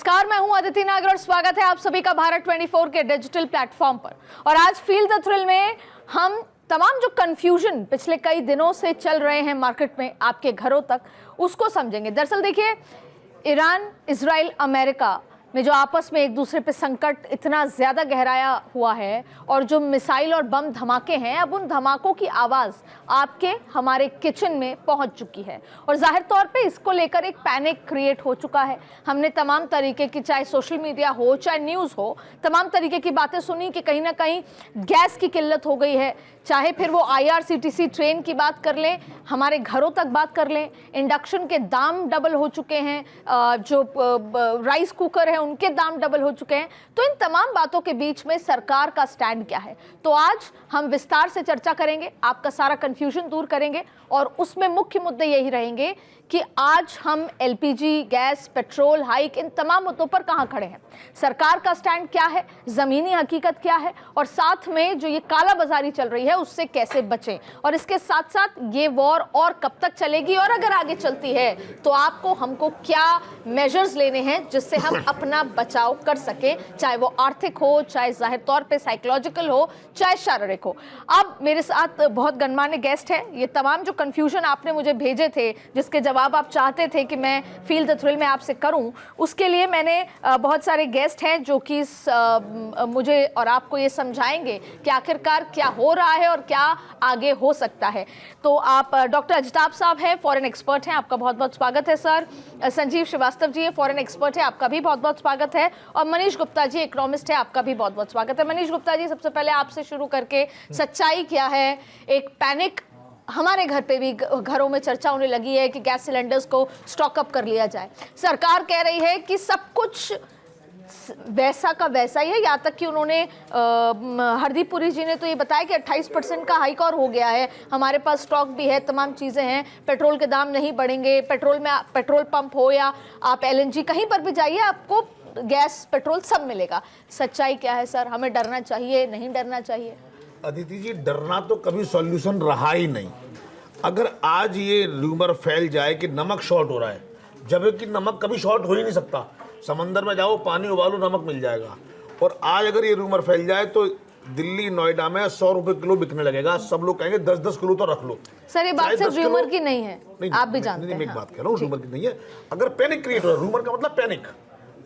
नमस्कार, मैं हूं अदिति नागर और स्वागत है आप सभी का भारत 24 के डिजिटल प्लेटफॉर्म पर। और आज फील द थ्रिल में हम तमाम जो कंफ्यूजन पिछले कई दिनों से चल रहे हैं मार्केट में आपके घरों तक, उसको समझेंगे। दरअसल देखिए, ईरान, इजराइल, अमेरिका में जो आपस में एक दूसरे पे संकट इतना ज़्यादा गहराया हुआ है और जो मिसाइल और बम धमाके हैं, अब उन धमाकों की आवाज़ आपके हमारे किचन में पहुंच चुकी है और जाहिर तौर पे इसको लेकर एक पैनिक क्रिएट हो चुका है। हमने तमाम तरीके की, चाहे सोशल मीडिया हो चाहे न्यूज़ हो, तमाम तरीके की बातें सुनी कि कहीं ना कहीं गैस की किल्लत हो गई है। चाहे फिर वो IRCTC ट्रेन की बात कर लें, हमारे घरों तक बात कर लें, इंडक्शन के दाम डबल हो चुके हैं, जो राइस कुकर है उनके दाम डबल हो चुके हैं। तो इन तमाम बातों के बीच में सरकार का स्टैंड क्या है, तो आज हम विस्तार से चर्चा करेंगे, आपका सारा कंफ्यूजन दूर करेंगे और उसमें मुख्य मुद्दे यही रहेंगे कि आज हम LPG, गैस, पेट्रोल हाइक, इन तमाम मुद्दों पर कहां खड़े हैं, सरकार का स्टैंड क्या है, जमीनी हकीकत क्या है और साथ में जो ये काला बाजारी चल रही है उससे कैसे बचें। और इसके साथ साथ ये वॉर और कब तक चलेगी और अगर आगे चलती है तो आपको हमको क्या मेजर्स लेने हैं जिससे हम अपना बचाव कर सकें, चाहे वो आर्थिक हो, चाहे जाहिर तौर पे साइकोलॉजिकल हो, चाहे शारीरिक हो। अब मेरे साथ बहुत गणमान्य गेस्ट है। ये तमाम जो कंफ्यूजन आपने मुझे भेजे थे, जिसके जवाब आप चाहते थे कि मैं फील द थ्रिल में आपसे करूं, उसके लिए मैंने बहुत सारे गेस्ट हैं जो कि मुझे और आपको ये समझाएंगे कि आखिरकार क्या हो रहा है और क्या आगे हो सकता है। तो आप डॉक्टर अजताब साहब हैं, फॉरेन एक्सपर्ट हैं, आपका बहुत बहुत स्वागत है sir. Sanjeev Srivastava ji foreign expert है, आपका भी बहुत बहुत स्वागत है। और मनीष गुप्ता जी इकोनॉमिस्ट है, आपका भी बहुत बहुत स्वागत है। मनीष गुप्ता जी, सबसे पहले आपसे शुरू करके सच्चाई क्या है? एक पैनिक हमारे घर पे भी, घरों में चर्चा होने लगी है कि गैस सिलेंडर्स को स्टॉक अप कर लिया जाए। सरकार कह रही है कि सब कुछ वैसा का वैसा ही है, यहाँ तक कि उन्होंने हरदीप पुरी जी ने तो ये बताया कि 28% का हाइक और हो गया है, हमारे पास स्टॉक भी है, तमाम चीज़ें हैं, पेट्रोल के दाम नहीं बढ़ेंगे। पेट्रोल में, पेट्रोल पंप हो या आप LNG कहीं पर भी जाइए, आपको गैस, पेट्रोल सब मिलेगा। सच्चाई क्या है सर? हमें डरना चाहिए, नहीं डरना चाहिए? अदिति जी, डरना तो कभी सॉल्यूशन रहा ही नहीं। अगर आज ये रूमर फैल जाए कि नमक शॉर्ट हो रहा है, जबकि नमक कभी शॉर्ट हो ही नहीं सकता, समंदर में जाओ, पानी उबालो, नमक मिल जाएगा। और आज अगर ये रूमर फैल जाए तो दिल्ली, नोएडा में 100 रुपए किलो बिकने लगेगा। सब लोग कहेंगे 10-10 किलो तो रख लो। सर, ये बात सिर्फ रूमर की नहीं है, आप भी जानते हैं। मैं एक बात कह रहा हूँ, रूमर की नहीं है। अगर पैनिक क्रिएट हो रहा है, रूमर का मतलब पैनिक।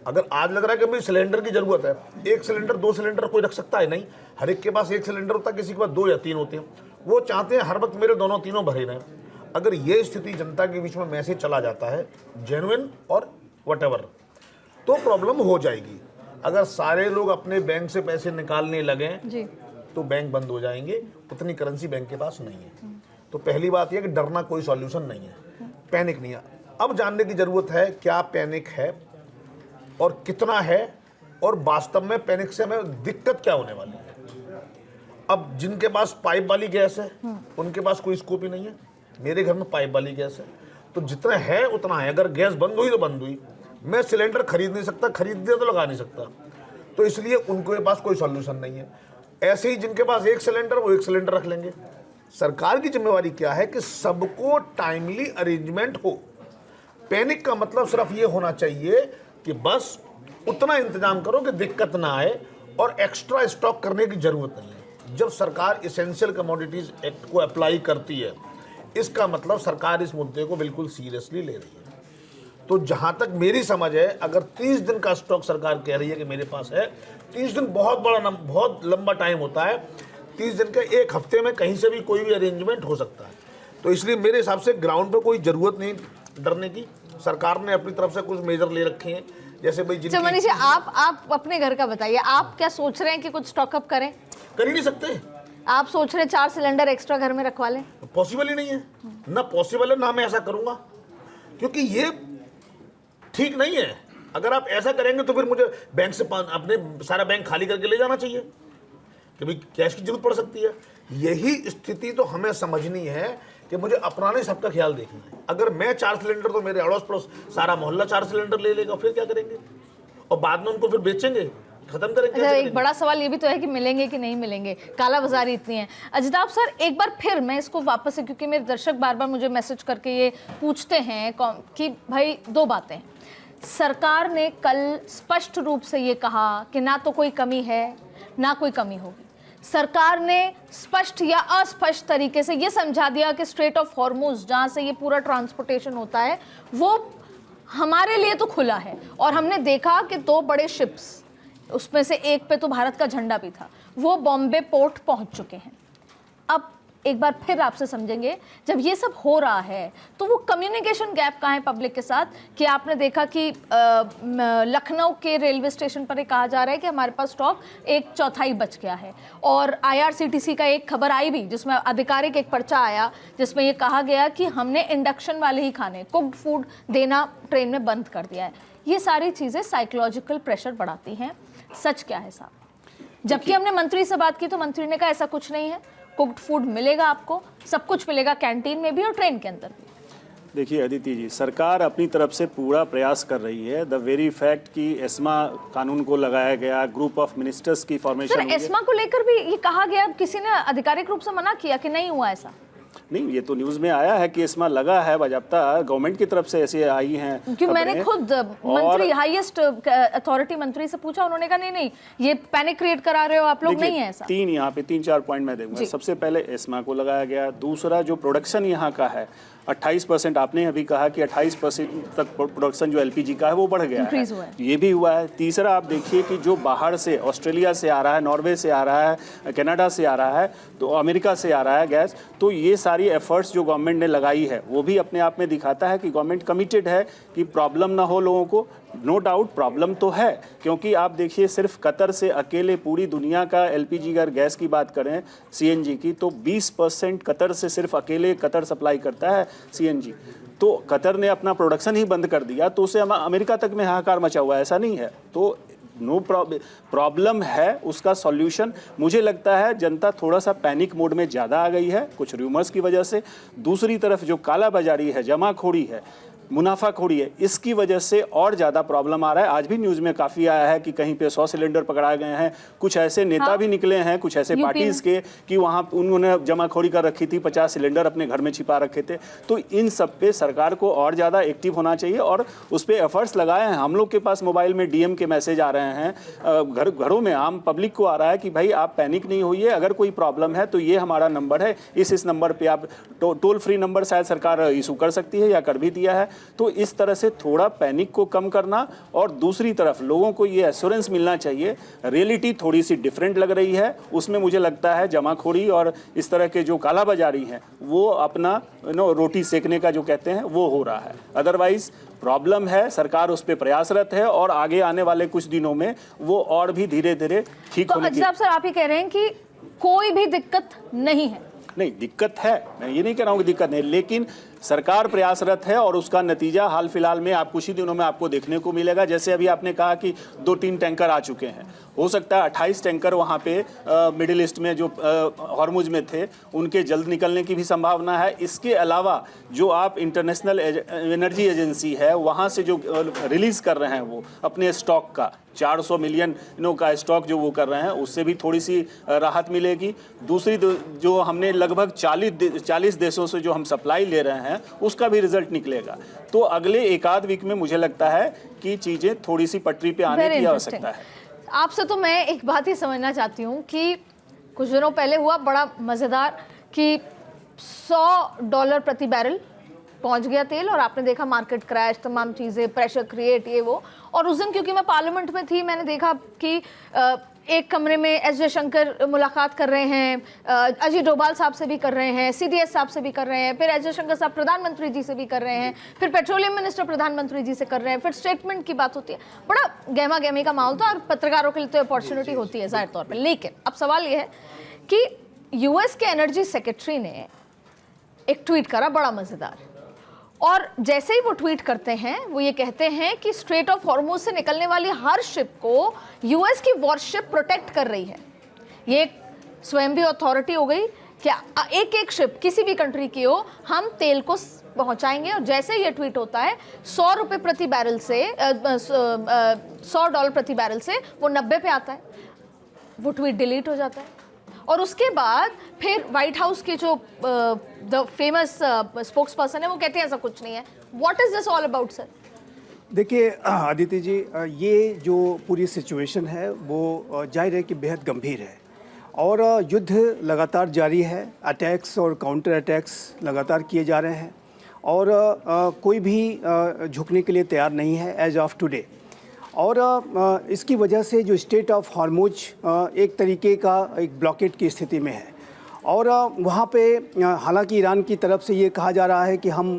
अगर आज लग रहा है कि भाई सिलेंडर की जरूरत है, एक सिलेंडर, 2 सिलेंडर कोई रख सकता है नहीं, हर एक के पास एक सिलेंडर होता है, किसी के पास 2 या 3 होते हैं। वो चाहते हैं हर वक्त मेरे दोनों तीनों भरे रहें। अगर ये स्थिति जनता के बीच में मैसेज चला जाता है, जेन्युइन और व्हाटएवर, तो प्रॉब्लम हो जाएगी। अगर सारे लोग अपने बैंक से पैसे निकालने लगें जी, तो बैंक बंद हो जाएंगे, उतनी करेंसी बैंक के पास नहीं है। तो पहली बात यह कि डरना कोई सॉल्यूशन नहीं है, पैनिक नहीं है। अब जानने की जरूरत है क्या पैनिक है और कितना है, और वास्तव में पैनिक से हमें दिक्कत क्या होने वाली है। अब जिनके पास पाइप वाली गैस है उनके पास कोई स्कोप ही नहीं है। मेरे घर में पाइप वाली गैस है, तो जितना है उतना है। अगर गैस बंद हुई तो बंद हुई, मैं सिलेंडर खरीद नहीं सकता, खरीद दिया तो लगा नहीं सकता। तो इसलिए उनके पास कोई सॉल्यूशन नहीं है। ऐसे ही जिनके पास एक सिलेंडर, वो एक सिलेंडर रख लेंगे। सरकार की जिम्मेवारी क्या है कि सबको टाइमली अरेंजमेंट हो। पैनिक का मतलब सिर्फ ये होना चाहिए कि बस उतना इंतजाम करो कि दिक्कत ना आए और एक्स्ट्रा स्टॉक करने की जरूरत नहीं है। जब सरकार इसेंशियल कमोडिटीज एक्ट को अप्लाई करती है, इसका मतलब सरकार इस मुद्दे को बिल्कुल सीरियसली ले रही है। तो जहां तक मेरी समझ है, अगर 30 दिन का स्टॉक सरकार कह रही है कि मेरे पास है, 30 दिन बहुत बड़ा बहुत लंबा टाइम होता है। 30 दिन के एक हफ्ते में कहीं से भी कोई भी अरेंजमेंट हो सकता है। तो इसलिए मेरे हिसाब से ग्राउंड पे कोई ज़रूरत नहीं डरने की। सरकार ने अपनी तरफ से कुछ मेजर ले रखे हैं, जैसे भाई जिनकी... मनीष जी, आप अपने घर का बताइए, आप क्या सोच रहे हैं कि कुछ स्टॉकअप करें? कर ही नहीं सकते। आप सोच रहे हैं 4 सिलेंडर एक्स्ट्रा घर में रखवा लें? पॉसिबल ही नहीं है, ना पॉसिबल है, ना मैं ऐसा करूंगा, क्योंकि ये ठीक नहीं है। अगर आप ऐसा करेंगे तो फिर मुझे बैंक से अपने सारा बैंक खाली करके ले जाना चाहिए कि भाई कैश की जरूरत पड़ सकती है। यही स्थिति तो हमें समझनी है कि मुझे अपना नहीं, सबका ख्याल देखना है। अगर मैं 4 सिलेंडर, तो मेरे अड़ोस पड़ोस सारा मोहल्ला 4 सिलेंडर ले लेगा, फिर क्या करेंगे? और बाद में उनको फिर बेचेंगे, खत्म करेंगे। अच्छा, एक बड़ा सवाल ये भी तो है कि मिलेंगे कि नहीं मिलेंगे, काला बाजारी इतनी है। अजताब सर, एक बार फिर मैं इसको वापस से, क्योंकि मेरे दर्शक बार बार मुझे मैसेज करके ये पूछते हैं कि भाई 2 बातें, सरकार ने कल स्पष्ट रूप से ये कहा कि ना तो कोई कमी है ना कोई कमी होगी। सरकार ने स्पष्ट या अस्पष्ट तरीके से ये समझा दिया कि स्ट्रेट ऑफ हॉर्मुज जहाँ से ये पूरा ट्रांसपोर्टेशन होता है वो हमारे लिए तो खुला है। और हमने देखा कि 2 बड़े शिप्स, उसमें से एक पे तो भारत का झंडा भी था, वो बॉम्बे पोर्ट पहुंच चुके हैं। अब एक बार फिर आपसे समझेंगे, जब ये सब हो रहा है तो वो कम्युनिकेशन गैप कहाँ है पब्लिक के साथ कि आपने देखा कि लखनऊ के रेलवे स्टेशन पर ये कहा जा रहा है कि हमारे पास स्टॉक 1/4 बच गया है। और IRCTC का एक खबर आई भी जिसमें आधिकारिक एक पर्चा आया जिसमें ये कहा गया कि हमने इंडक्शन वाले ही खाने, कुक्ड फूड देना ट्रेन में बंद कर दिया है। ये सारी चीज़ें साइकोलॉजिकल प्रेशर बढ़ाती हैं। सच क्या है साहब? जबकि हमने मंत्री से बात की तो मंत्री ने कहा ऐसा कुछ नहीं है, कुक्ड फूड मिलेगा, आपको सब कुछ मिलेगा, कैंटीन में भी और ट्रेन के अंदर भी। देखिए अदिति जी, सरकार अपनी तरफ से पूरा प्रयास कर रही है। द वेरी फैक्ट कि एस्मा कानून को लगाया गया, ग्रुप ऑफ मिनिस्टर्स की फॉर्मेशन, सर एस्मा को लेकर भी ये कहा गया, किसी ने आधिकारिक रूप से मना किया कि नहीं हुआ ऐसा? नहीं, ये तो न्यूज़ में आया है कि एस्मा लगा है, बाजाप्ता गवर्नमेंट की तरफ से ऐसी आई हैं। क्योंकि मैंने खुद मंत्री, हाईएस्ट अथॉरिटी मंत्री से पूछा, उन्होंने कहा नहीं नहीं ये पैनिक क्रिएट करा रहे हो आप लोग, नहीं है ऐसा। 3-4 पॉइंट मैं दूंगा। सबसे पहले एस्मा को लगाया गया। दूसरा, जो प्रोडक्शन यहाँ का है 28%, आपने अभी कहा कि 28% तक प्रोडक्शन जो LPG का है वो बढ़ गया है, ये भी हुआ है। तीसरा, आप देखिए कि जो बाहर से, ऑस्ट्रेलिया से आ रहा है, नॉर्वे से आ रहा है, कनाडा से आ रहा है, तो अमेरिका से आ रहा है गैस। तो ये सारी एफर्ट्स जो गवर्नमेंट ने लगाई है वो भी अपने आप में दिखाता है कि गवर्नमेंट कमिटेड है कि प्रॉब्लम ना हो लोगों को। नो डाउट प्रॉब्लम तो है, क्योंकि आप देखिए सिर्फ कतर से अकेले पूरी दुनिया का LPG अगर गैस की बात करें, CNG की, तो 20% कतर से सिर्फ अकेले कतर सप्लाई करता है CNG। तो कतर ने अपना प्रोडक्शन ही बंद कर दिया तो उसे अमेरिका तक में हाहाकार मचा हुआ है, ऐसा नहीं है। तो नो प्रॉब्लम है, उसका सॉल्यूशन मुझे लगता है जनता थोड़ा सा पैनिक मोड में ज़्यादा आ गई है कुछ रूमर्स की वजह से। दूसरी तरफ जो कालाबाजारी है, जमाखोरी है, मुनाफाखोरी है, इसकी वजह से और ज़्यादा प्रॉब्लम आ रहा है। आज भी न्यूज़ में काफ़ी आया है कि कहीं पे 100 सिलेंडर पकड़ाए गए हैं। कुछ ऐसे नेता भी निकले हैं, कुछ ऐसे पार्टीज़ के, कि वहाँ उन्होंने जमाखोरी कर रखी थी, 50 सिलेंडर अपने घर में छिपा रखे थे। तो इन सब पे सरकार को और ज़्यादा एक्टिव होना चाहिए और उस पर एफर्ट्स लगाए हैं। हम लोग के पास मोबाइल में DM के मैसेज आ रहे हैं, घरों में आम पब्लिक को आ रहा है कि भाई आप पैनिक नहीं होइए, अगर कोई प्रॉब्लम है तो ये हमारा नंबर है, इस नंबर पर आप टोल फ्री नंबर शायद सरकार इशू कर सकती है या कर भी दिया है। तो इस तरह से थोड़ा पैनिक को कम करना, और दूसरी तरफ लोगों को ये एश्योरेंस मिलना चाहिए। रियलिटी थोड़ी सी डिफरेंट लग रही है, उसमें मुझे लगता है जमाखोरी और इस तरह के जो कालाबाजारी हैं वो अपना रोटी सेकने का जो कहते हैं वो हो रहा है। अदरवाइज प्रॉब्लम है, सरकार उस पर प्रयासरत है और आगे आने वाले कुछ दिनों में वो और भी धीरे धीरे ठीक होने की। तो सर आप ही कह रहे हैं कि कोई भी दिक्कत नहीं है? नहीं, दिक्कत है, मैं ये नहीं कह रहा हूँ कि दिक्कत नहीं, लेकिन सरकार प्रयासरत है और उसका नतीजा हाल फिलहाल में आप कुछ ही दिनों में आपको देखने को मिलेगा। जैसे अभी आपने कहा कि 2-3 टैंकर आ चुके हैं, हो सकता है 28 टैंकर वहाँ पे मिडिल ईस्ट में जो हॉर्मुज में थे उनके जल्द निकलने की भी संभावना है। इसके अलावा जो आप इंटरनेशनल एनर्जी एजेंसी है वहाँ से जो रिलीज़ कर रहे हैं वो अपने स्टॉक का 400 मिलियन का स्टॉक जो वो कर रहे हैं, उससे भी थोड़ी सी राहत मिलेगी। दूसरी जो हमने लगभग 40 देशों से जो हम सप्लाई ले रहे हैं उसका भी रिजल्ट निकलेगा। तो अगले 1 वीक में मुझे लगता है कि चीज़ें थोड़ी सी पटरी पे आने की आवश्यकता है। आपसे तो मैं एक बात ही समझना चाहती हूँ कि कुछ दिनों पहले हुआ बड़ा मज़ेदार कि $100 प्रति बैरल पहुंच गया तेल, और आपने देखा मार्केट क्रैश, तमाम चीज़ें, प्रेशर क्रिएट, ये वो। और उस दिन क्योंकि मैं पार्लियामेंट में थी, मैंने देखा कि एक कमरे में एस जयशंकर मुलाकात कर रहे हैं, अजय डोभाल साहब से भी कर रहे हैं, CDS साहब से भी कर रहे हैं, फिर एस जयशंकर साहब प्रधानमंत्री जी से भी कर रहे हैं, फिर पेट्रोलियम मिनिस्टर प्रधानमंत्री जी से कर रहे हैं, फिर स्टेटमेंट की बात होती है। बड़ा गहमा गहमी का माहौल था और पत्रकारों के लिए तो अपॉर्चुनिटी होती है जाहिर तौर पर। लेकिन अब सवाल ये है कि US के एनर्जी सेक्रेटरी ने एक ट्वीट करा बड़ा मज़ेदार, और जैसे ही वो ट्वीट करते हैं वो ये कहते हैं कि स्ट्रेट ऑफ हॉर्मुज से निकलने वाली हर शिप को US की वॉरशिप प्रोटेक्ट कर रही है। ये एक स्वयं भी अथॉरिटी हो गई कि एक शिप किसी भी कंट्री की हो, हम तेल को पहुंचाएंगे। और जैसे ये ट्वीट होता है $100 प्रति बैरल से $100 प्रति बैरल से वो 90 पे आता है, वो ट्वीट डिलीट हो जाता है। और उसके बाद फिर व्हाइट हाउस के जो द फेमस स्पोक्स पर्सन है वो कहते हैं ऐसा कुछ नहीं है। What is this all about sir? देखिए आदित्य जी, ये जो पूरी सिचुएशन है वो जाहिर है कि बेहद गंभीर है और युद्ध लगातार जारी है। अटैक्स और काउंटर अटैक्स लगातार किए जा रहे हैं और कोई भी झुकने के लिए तैयार नहीं है एज ऑफ टुडे। और इसकी वजह से जो स्टेट ऑफ हॉर्मुज एक तरीके का एक ब्लॉकेट की स्थिति में है और वहाँ पे हालांकि ईरान की तरफ से ये कहा जा रहा है कि हम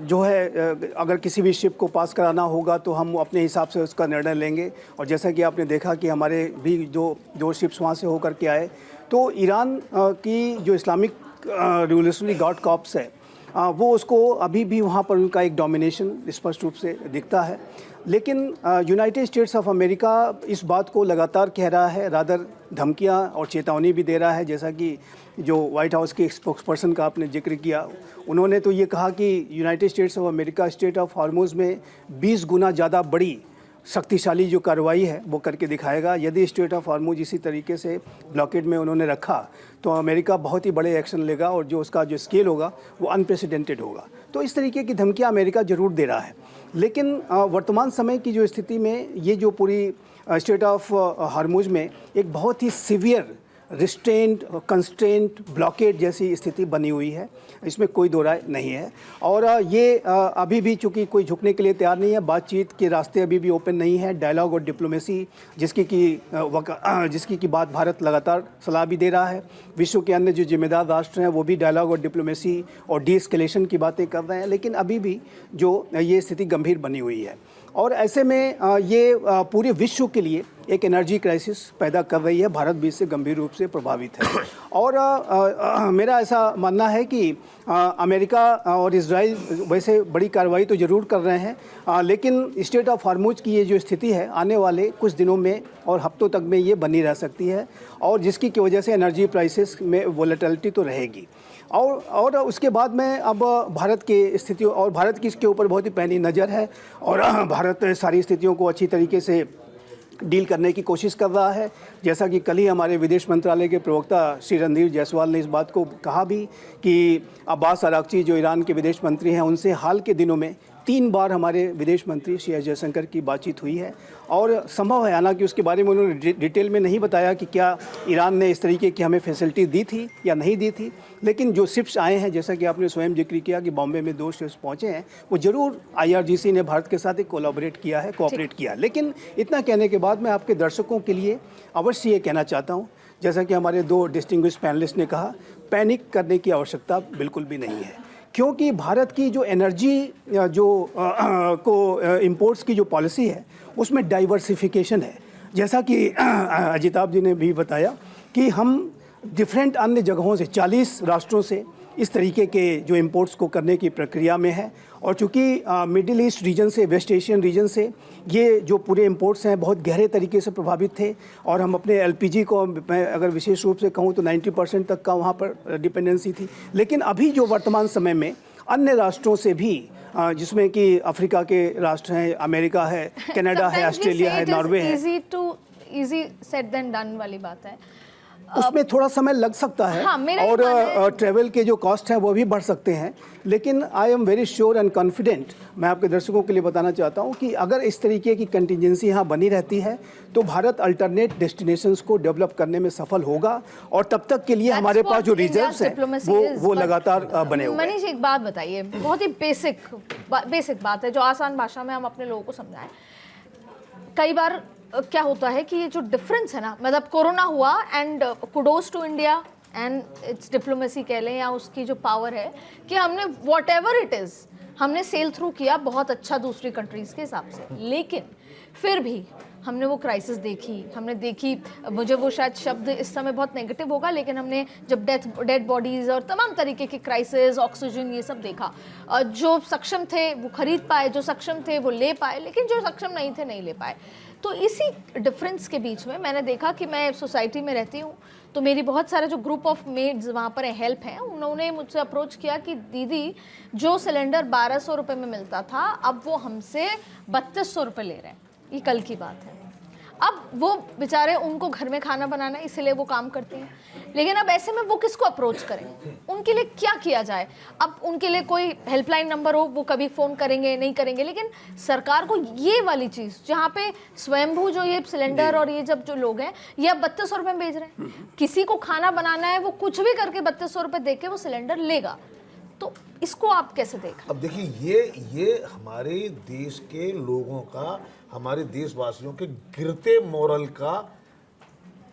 जो है अगर किसी भी शिप को पास कराना होगा तो हम अपने हिसाब से उसका निर्णय लेंगे। और जैसा कि आपने देखा कि हमारे भी जो शिप्स वहाँ से होकर के आए, तो ईरान की जो इस्लामिक रिवोल्यूशनरी गार्ड कॉर्प्स है वो उसको अभी भी वहाँ पर उनका एक डोमिनेशन स्पष्ट रूप से दिखता है। लेकिन यूनाइटेड स्टेट्स ऑफ अमेरिका इस बात को लगातार कह रहा है, रादर धमकियाँ और चेतावनी भी दे रहा है। जैसा कि जो वाइट हाउस के स्पोक्सपर्सन का आपने जिक्र किया, उन्होंने तो ये कहा कि United states of America state of Hormuz में 20 गुना ज़्यादा बड़ी शक्तिशाली जो कार्रवाई है वो करके दिखाएगा। यदि स्टेट ऑफ हॉर्मुज इसी तरीके से ब्लॉकेड में उन्होंने रखा तो अमेरिका बहुत ही बड़े एक्शन लेगा और जो उसका जो स्केल होगा वो अनप्रेसिडेंटेड होगा। तो इस तरीके की धमकियां अमेरिका ज़रूर दे रहा है। लेकिन वर्तमान समय की जो स्थिति में ये जो पूरी स्टेट ऑफ हॉर्मुज में एक बहुत ही सीवियर रिस्ट्रेंट, कंस्ट्रेंट, ब्लॉकेड जैसी स्थिति बनी हुई है, इसमें कोई दो राय नहीं है। और ये अभी भी चूँकि कोई झुकने के लिए तैयार नहीं है, बातचीत के रास्ते अभी भी ओपन नहीं है। डायलॉग और डिप्लोमेसी जिसकी की बात भारत लगातार सलाह भी दे रहा है। विश्व के अन्य जो जिम्मेदार राष्ट्र हैं वो भी डायलॉग और डिप्लोमेसी और डीएस्केलेशन की बातें कर रहे हैं, लेकिन अभी भी जो ये स्थिति गंभीर बनी हुई है और ऐसे में ये पूरे विश्व के लिए एक एनर्जी क्राइसिस पैदा कर रही है। भारत भी इससे गंभीर रूप से प्रभावित है और मेरा ऐसा मानना है कि अमेरिका और इजराइल वैसे बड़ी कार्रवाई तो ज़रूर कर रहे हैं, लेकिन स्टेट ऑफ हॉर्मुज की ये जो स्थिति है आने वाले कुछ दिनों में और हफ्तों तक में ये बनी रह सकती है और जिसकी की वजह से एनर्जी प्राइसेस में वोलेटिलिटी तो रहेगी। और उसके बाद में अब भारत की स्थितियों और भारत की इसके ऊपर बहुत ही पैनी नज़र है और भारत सारी स्थितियों को अच्छी तरीके से डील करने की कोशिश कर रहा है। जैसा कि कल ही हमारे विदेश मंत्रालय के प्रवक्ता श्री रणधीर जायसवाल ने इस बात को कहा भी कि अब्बास अरागची जो ईरान के विदेश मंत्री हैं, उनसे हाल के दिनों में 3 बार हमारे विदेश मंत्री श्री एस जयशंकर की बातचीत हुई है और संभव है, हालांकि उसके बारे में उन्होंने डिटेल में नहीं बताया कि क्या ईरान ने इस तरीके की हमें फैसिलिटी दी थी या नहीं दी थी, लेकिन जो शिप्स आए हैं, जैसा कि आपने स्वयं जिक्र किया कि बॉम्बे में 2 शिप्स पहुंचे हैं, वो ज़रूर IRGC ने भारत के साथ एक कोलैबोरेट किया है, कोऑपरेट किया। लेकिन इतना कहने के बाद मैं आपके दर्शकों के लिए अवश्य ये कहना चाहता हूँ, जैसा कि हमारे 2 डिस्टिंग्विश्ड पैनलिस्ट ने कहा, पैनिक करने की आवश्यकता बिल्कुल भी नहीं है, क्योंकि भारत की जो एनर्जी इंपोर्ट्स की जो पॉलिसी है उसमें डाइवर्सिफिकेशन है। जैसा कि अजिताभ जी ने भी बताया कि हम डिफरेंट अन्य जगहों से 40 राष्ट्रों से इस तरीके के जो इंपोर्ट्स को करने की प्रक्रिया में है और चूँकि मिडिल ईस्ट रीजन से, वेस्ट एशियन रीजन से ये जो पूरे इंपोर्ट्स हैं बहुत गहरे तरीके से प्रभावित थे और हम अपने LPG को मैं अगर विशेष रूप से कहूँ तो 90% तक का वहाँ पर डिपेंडेंसी थी। लेकिन अभी जो वर्तमान समय में अन्य राष्ट्रों से भी जिसमें कि अफ्रीका के राष्ट्र हैं, अमेरिका है, कनाडा है, ऑस्ट्रेलिया है, नॉर्वे है। इजी सेड देन डन वाली बात है, उसमें थोड़ा समय लग सकता है। हाँ, और ट्रैवल के जो कॉस्ट हैं वो भी बढ़ सकते हैं, लेकिन I am very sure and confident, मैं आपके दर्शकों के लिए बताना चाहता हूं कि अगर इस तरीके की कंटिजेंसी यहाँ बनी रहती है तो भारत अल्टरनेट डेस्टिनेशंस को डेवलप करने में सफल होगा और तब तक के लिए हमारे पास जो रिजर्व्स हैं वो लगातार बने हुए हैं। मनीष, एक बात बताइए, बहुत ही बेसिक बात है जो आसान भाषा में हम अपने लोगों को समझाएं। कई बार क्या होता है कि ये जो डिफरेंस है ना, मतलब कोरोना हुआ and kudos to India and its diplomacy कह लें या उसकी जो पावर है कि हमने वॉट एवर इट इज़ हमने सेल थ्रू किया बहुत अच्छा दूसरी कंट्रीज़ के हिसाब से, लेकिन फिर भी हमने वो क्राइसिस देखी, मुझे वो शायद शब्द इस समय बहुत नेगेटिव होगा, लेकिन हमने जब डेड बॉडीज़ और तमाम तरीके के क्राइसिस, ऑक्सीजन, ये सब देखा। जो सक्षम थे वो खरीद पाए, जो सक्षम थे वो ले पाए, लेकिन जो सक्षम नहीं थे नहीं ले पाए। तो इसी डिफरेंस के बीच में मैंने देखा कि मैं सोसाइटी में रहती हूँ तो मेरी बहुत सारे जो ग्रुप ऑफ मेड्स वहाँ पर हेल्प हैं, उन्होंने मुझसे अप्रोच किया कि दीदी जो सिलेंडर 1200 रुपये में मिलता था अब वो हमसे 3200 रुपये ले रहे हैं। ये कल की बात है। अब वो बेचारे, उनको घर में खाना बनाना है इसलिए वो काम करते हैं, लेकिन अब ऐसे में वो किसको अप्रोच करें, उनके लिए क्या किया जाए? अब उनके लिए कोई हेल्पलाइन नंबर हो, वो कभी फ़ोन करेंगे नहीं करेंगे, लेकिन सरकार को ये वाली चीज़, जहाँ पे स्वयंभू जो ये सिलेंडर और ये जब जो लोग हैं ये अब 3200 रुपये में बेच रहे हैं, किसी को खाना बनाना है वो कुछ भी करके 3200 रुपये दे के वो सिलेंडर लेगा, तो इसको आप कैसे देखें? अब देखिए ये हमारे देश के लोगों का, हमारे देशवासियों के गिरते मोरल का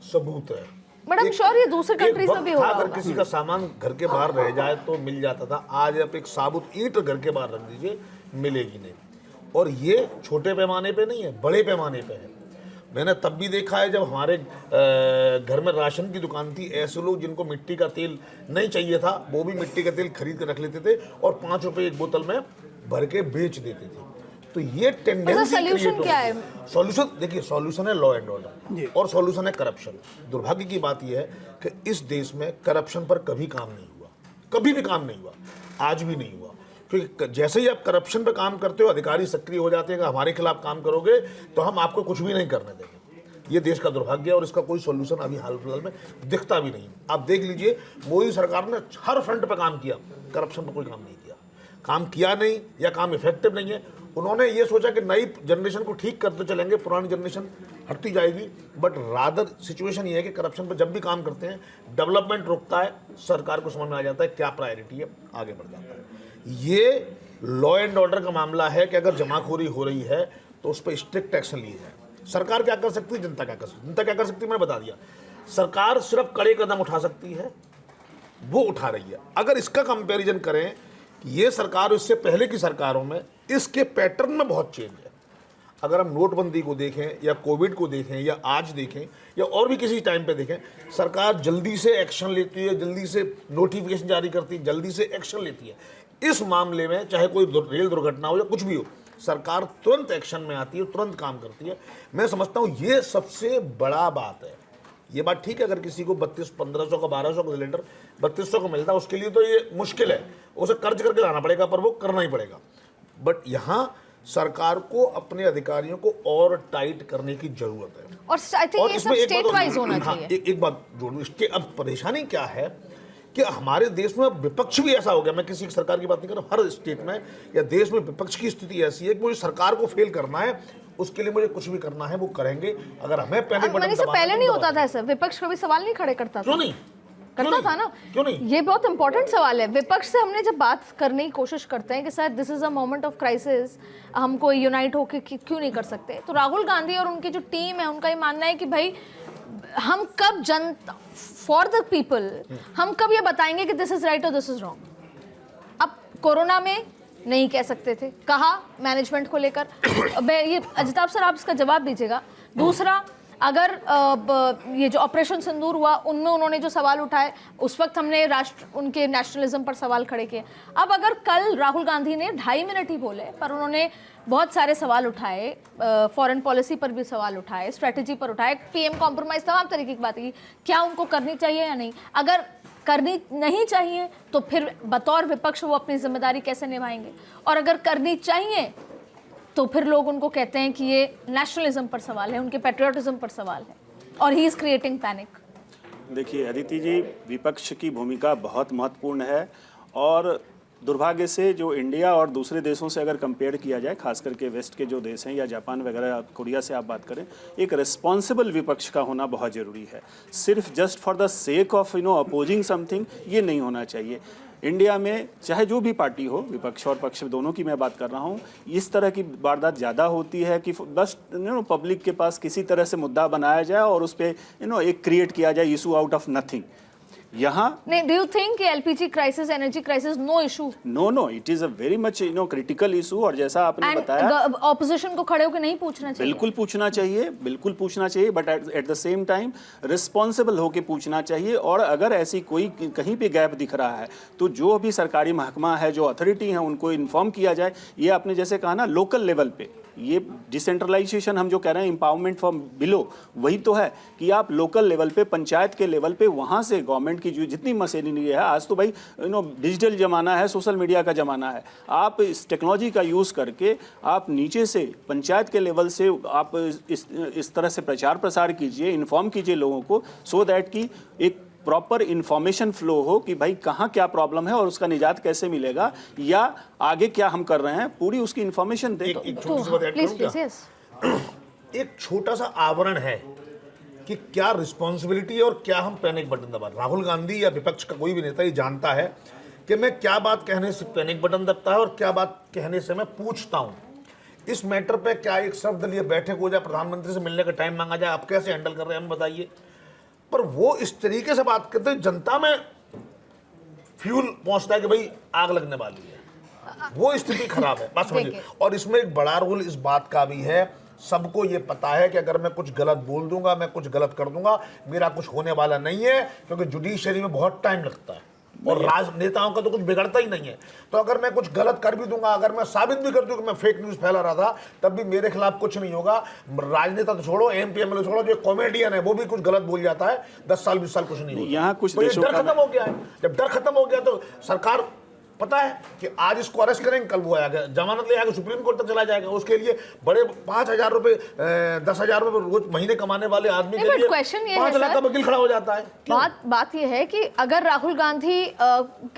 सबूत है। बट आई एम श्योर ये दूसरे कंट्रीज में भी हो रहा अगर होगा। किसी का सामान घर के बाहर रह जाए तो मिल जाता था, आज आप एक साबुत ईंट घर के बाहर रख दीजिए, मिलेगी नहीं। और ये छोटे पैमाने पे नहीं है, बड़े पैमाने पे है। मैंने तब भी देखा है जब हमारे घर में राशन की दुकान थी, ऐसे लोग जिनको मिट्टी का तेल नहीं चाहिए था वो भी मिट्टी का तेल खरीद कर रख लेते थे और 5 रुपए एक बोतल में भर के बेच देते थे। तो ये टेंडेंसी सॉल्यूशन क्या है? सॉल्यूशन देखिए, सॉल्यूशन है लॉ एंड ऑर्डर और सॉल्यूशन है करप्शन। दुर्भाग्य की बात यह है कि इस देश में करप्शन पर कभी काम नहीं हुआ, कभी भी काम नहीं हुआ, आज भी नहीं हुआ। क्योंकि जैसे ही आप करप्शन पे काम करते हो, अधिकारी सक्रिय हो जाते हैं कि हमारे खिलाफ काम करोगे तो हम आपको कुछ भी नहीं करने देंगे। ये देश का दुर्भाग्य है और इसका कोई सॉल्यूशन अभी हाल फिलहाल में दिखता भी नहीं। आप देख लीजिए, मोदी सरकार ने हर फ्रंट पे काम किया, करप्शन पर कोई काम नहीं किया। काम किया नहीं या काम इफेक्टिव नहीं है। उन्होंने ये सोचा कि नई जनरेशन को ठीक करते चलेंगे, पुरानी जनरेशन हटती जाएगी, बट रादर सिचुएशन ये है कि करप्शन पर जब भी काम करते हैं डेवलपमेंट रुकता है, सरकार को समझ में आ जाता है क्या प्रायोरिटी है, आगे बढ़ जाता है। ये लॉ एंड ऑर्डर का मामला है कि अगर जमाखोरी हो रही है तो उस पर स्ट्रिक्ट एक्शन लिए जाए। सरकार क्या कर सकती है, जनता क्या कर सकती है? जनता क्या कर सकती है मैंने बता दिया। सरकार सिर्फ कड़े कदम उठा सकती है, वो उठा रही है। अगर इसका कंपैरिजन करें, ये सरकार इससे पहले की सरकारों में इसके पैटर्न में बहुत चेंज है। अगर हम नोटबंदी को देखें या कोविड को देखें या आज देखें या और भी किसी टाइम पे देखें, सरकार जल्दी से एक्शन लेती है, जल्दी से नोटिफिकेशन जारी करती है, जल्दी से एक्शन लेती है। इस मामले में चाहे कोई रेल दुर्घटना हो या कुछ भी हो, सरकार तुरंत एक्शन में आती है, तुरंत काम करती है। मैं समझता हूँ ये सबसे बड़ा बात है। ये बात ठीक है, अगर किसी को 1500 का 1200 का सिलेंडर 3200 का मिलता है, उसके लिए तो ये मुश्किल है, उसे कर्ज करके लाना पड़ेगा, पर वो करना ही पड़ेगा। बट यहाँ सरकार को अपने अधिकारियों को और टाइट करने की जरूरत है। और आई थिंक ये सब स्टेट वाइज होना हाँ, चाहिए। एक बात जोड़ूं, इसके अब परेशानी क्या है कि हमारे देश में विपक्ष भी ऐसा हो गया, मैं किसी सरकार की बात नहीं कर रहा, हर स्टेट में या देश में विपक्ष की स्थिति ऐसी है कि मुझे सरकार को फेल करना है, उसके लिए मुझे कुछ भी करना है वो करेंगे। अगर हमें पैनिक बटन से पहले नहीं होता था ऐसा, विपक्ष कभी सवाल नहीं खड़े करता था। क्यों नहीं करता था ना? क्यों नहीं? ये बहुत इंपॉर्टेंट सवाल है। विपक्ष से हमने जब बात करने की कोशिश करते हैं कि sir this is a moment of crisis, हमको यूनाइट होकर क्यों नहीं कर सकते, तो राहुल गांधी और उनकी जो टीम है उनका ये मानना है कि भाई हम कब जनता, फॉर द पीपल, हम कब ये बताएंगे कि दिस इज राइट और दिस इज रॉन्ग। अब कोरोना में नहीं कह सकते थे, कहा मैनेजमेंट को लेकर। ये अजिताभ सर आप इसका जवाब दीजिएगा। दूसरा, अगर ये जो ऑपरेशन सिंदूर हुआ उनमें उन्होंने जो सवाल उठाए, उस वक्त हमने उनके नेशनलिज्म पर सवाल खड़े किए। अब अगर कल राहुल गांधी ने 2.5 मिनट ही बोले पर उन्होंने बहुत सारे सवाल उठाए, फॉरेन पॉलिसी पर भी सवाल उठाए, स्ट्रेटजी पर उठाए, पीएम कॉम्प्रोमाइज, तमाम तरीके की बात की, क्या उनको करनी चाहिए या नहीं। अगर करनी नहीं चाहिए तो फिर बतौर विपक्ष वो अपनी जिम्मेदारी कैसे निभाएंगे, और अगर करनी चाहिए तो फिर लोग उनको कहते हैं कि ये नेशनलिज्म पर सवाल है, उनके पैट्रियोटिज्म पर सवाल है, और ही इज क्रिएटिंग पैनिक। देखिए अदिति जी, विपक्ष की भूमिका बहुत महत्वपूर्ण है, और दुर्भाग्य से जो इंडिया और दूसरे देशों से अगर कंपेयर किया जाए, खास करके वेस्ट के जो देश हैं या जापान वगैरह, कोरिया से आप बात करें, एक रिस्पॉन्सिबल विपक्ष का होना बहुत ज़रूरी है। सिर्फ just for the sake of opposing something ये नहीं होना चाहिए। इंडिया में चाहे जो भी पार्टी हो, विपक्ष और पक्ष दोनों की मैं बात कर रहा हूँ, इस तरह की वारदात ज़्यादा होती है कि बस पब्लिक के पास किसी तरह से मुद्दा बनाया जाए और उस पर एक क्रिएट किया जाए इशू आउट ऑफ नथिंग। यहाँ नहीं, do you think LPG crisis, energy crisis, no issue? No, it is a very much critical issue, और जैसा आपने बताया ऑपोजिशन को खड़े होकर नहीं पूछना चाहिए। बिल्कुल पूछना चाहिए, बिल्कुल पूछना चाहिए, but at the same time responsible होकर पूछना चाहिए। और अगर ऐसी कोई कहीं पे गैप दिख रहा है तो जो भी सरकारी महकमा है, जो अथॉरिटी है, उनको इन्फॉर्म किया जाए। ये आपने जैसे कहा ना, लोकल लेवल पे ये डिसेंट्रलाइजेशन हम जो कह रहे हैं, एम्पावरमेंट फ्रॉम बिलो, वही तो है कि आप लोकल लेवल पे, पंचायत के लेवल पे, वहाँ से गवर्नमेंट की जो जितनी मशीनरी है, आज तो भाई डिजिटल ज़माना है, सोशल मीडिया का ज़माना है, आप इस टेक्नोलॉजी का यूज़ करके आप नीचे से पंचायत के लेवल से आप इस तरह से प्रचार प्रसार कीजिए, इन्फॉर्म कीजिए लोगों को, सो दैट कि एक प्रॉपर इंफॉर्मेशन फ्लो हो कि भाई कहाँ क्या प्रॉब्लम है और उसका निजात कैसे मिलेगा या आगे क्या हम कर रहे हैं, पूरी उसकी इंफॉर्मेशन दे। एक छोटी सी बात ऐड करूं क्या? एक छोटा सा आवरण है कि क्या रिस्पॉन्सिबिलिटी है और क्या हम पैनिक बटन दबा। राहुल गांधी या विपक्ष का कोई भी नेता ये जानता है कि मैं क्या बात कहने से पैनिक बटन दबता है और क्या बात कहने से मैं पूछता हूं। इस मैटर पे क्या एक सर्वदलीय बैठक हो जाए, प्रधानमंत्री से मिलने का टाइम मांगा जाए, आप कैसे हैंडल कर रहे हैं हम बताइए। पर वो इस तरीके से बात करते हैं, जनता में फ्यूल पहुंचता है कि भाई आग लगने वाली है, वो स्थिति खराब है, बात समझिए। और इसमें एक बड़ा रोल इस बात का भी है, सबको ये पता है कि अगर मैं कुछ गलत बोल दूंगा, मैं कुछ गलत कर दूंगा, मेरा कुछ होने वाला नहीं है, क्योंकि जुडिशरी में बहुत टाइम लगता है और राजनेताओं का तो कुछ बिगड़ता ही नहीं है। तो अगर मैं कुछ गलत कर भी दूंगा, अगर मैं साबित भी कर दूं कि मैं फेक न्यूज फैला रहा था, तब भी मेरे खिलाफ कुछ नहीं होगा। राजनेता तो छोड़ो, एमपी एमएलए छोड़ो, जो कॉमेडियन है वो भी कुछ गलत बोल जाता है, 10 साल 20 साल कुछ नहीं होता। यहाँ कुछ तो डर खत्म हो गया है। जब डर खत्म हो गया तो सरकार पता है कि आज इसको अरेस्ट करेंगे, कल वो आएगा, जमानत ले आएगा, सुप्रीम कोर्ट तक चला जाएगा। उसके लिए बड़े 5,000 रुपए 10,000 रुपए रोज महीने कमाने वाले आदमी के लिए 5 लाख का वकील खड़ा हो जाता है। बात यह है कि अगर राहुल गांधी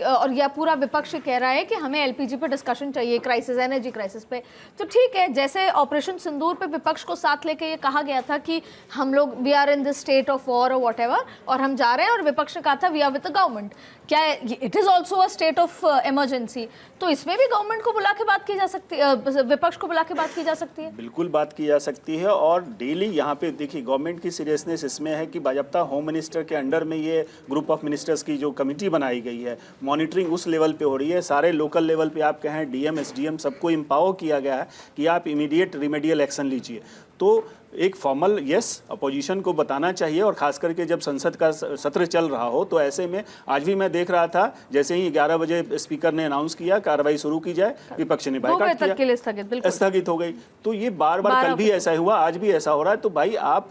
और यह पूरा विपक्ष कह रहा है कि हमें एलपीजी पे डिस्कशन चाहिए, क्राइसिस, एनर्जी क्राइसिस पे, तो ठीक है, जैसे ऑपरेशन सिंदूर पे विपक्ष को साथ लेके ये कहा गया था कि हम लोग we are in this state of war और व्हाटएवर, और हम जा रहे हैं, और विपक्ष ने कहा था we are with the government. क्या it is also a state of emergency? तो इसमें भी गवर्नमेंट को बुला के बात की जा सकती है, विपक्ष को बुला के बात की जा सकती है। बिल्कुल बात की जा सकती है। और डेली यहाँ पे देखिए गवर्नमेंट की सीरियसनेस इसमें है कि बाजप्ता होम मिनिस्टर के अंडर में ये ग्रुप ऑफ मिनिस्टर्स की जो कमेटी बनाई गई है, मॉनिटरिंग उस लेवल पे हो रही है। सारे लोकल लेवल पे आप कहें डीएम एसडीएम सबको एम्पावर किया गया है कि आप इमीडिएट रिमेडियल एक्शन लीजिए। तो एक फॉर्मल यस अपोजिशन को बताना चाहिए, और खास करके जब संसद का सत्र चल रहा हो, तो ऐसे में आज भी मैं देख रहा था जैसे ही 11 बजे स्पीकर ने अनाउंस किया कार्रवाई शुरू की जाए, विपक्ष ने बायकॉट किया, स्थगित हो गई। तो ये बार बार कल भी ऐसा हुआ, आज भी ऐसा हो रहा है। तो भाई आप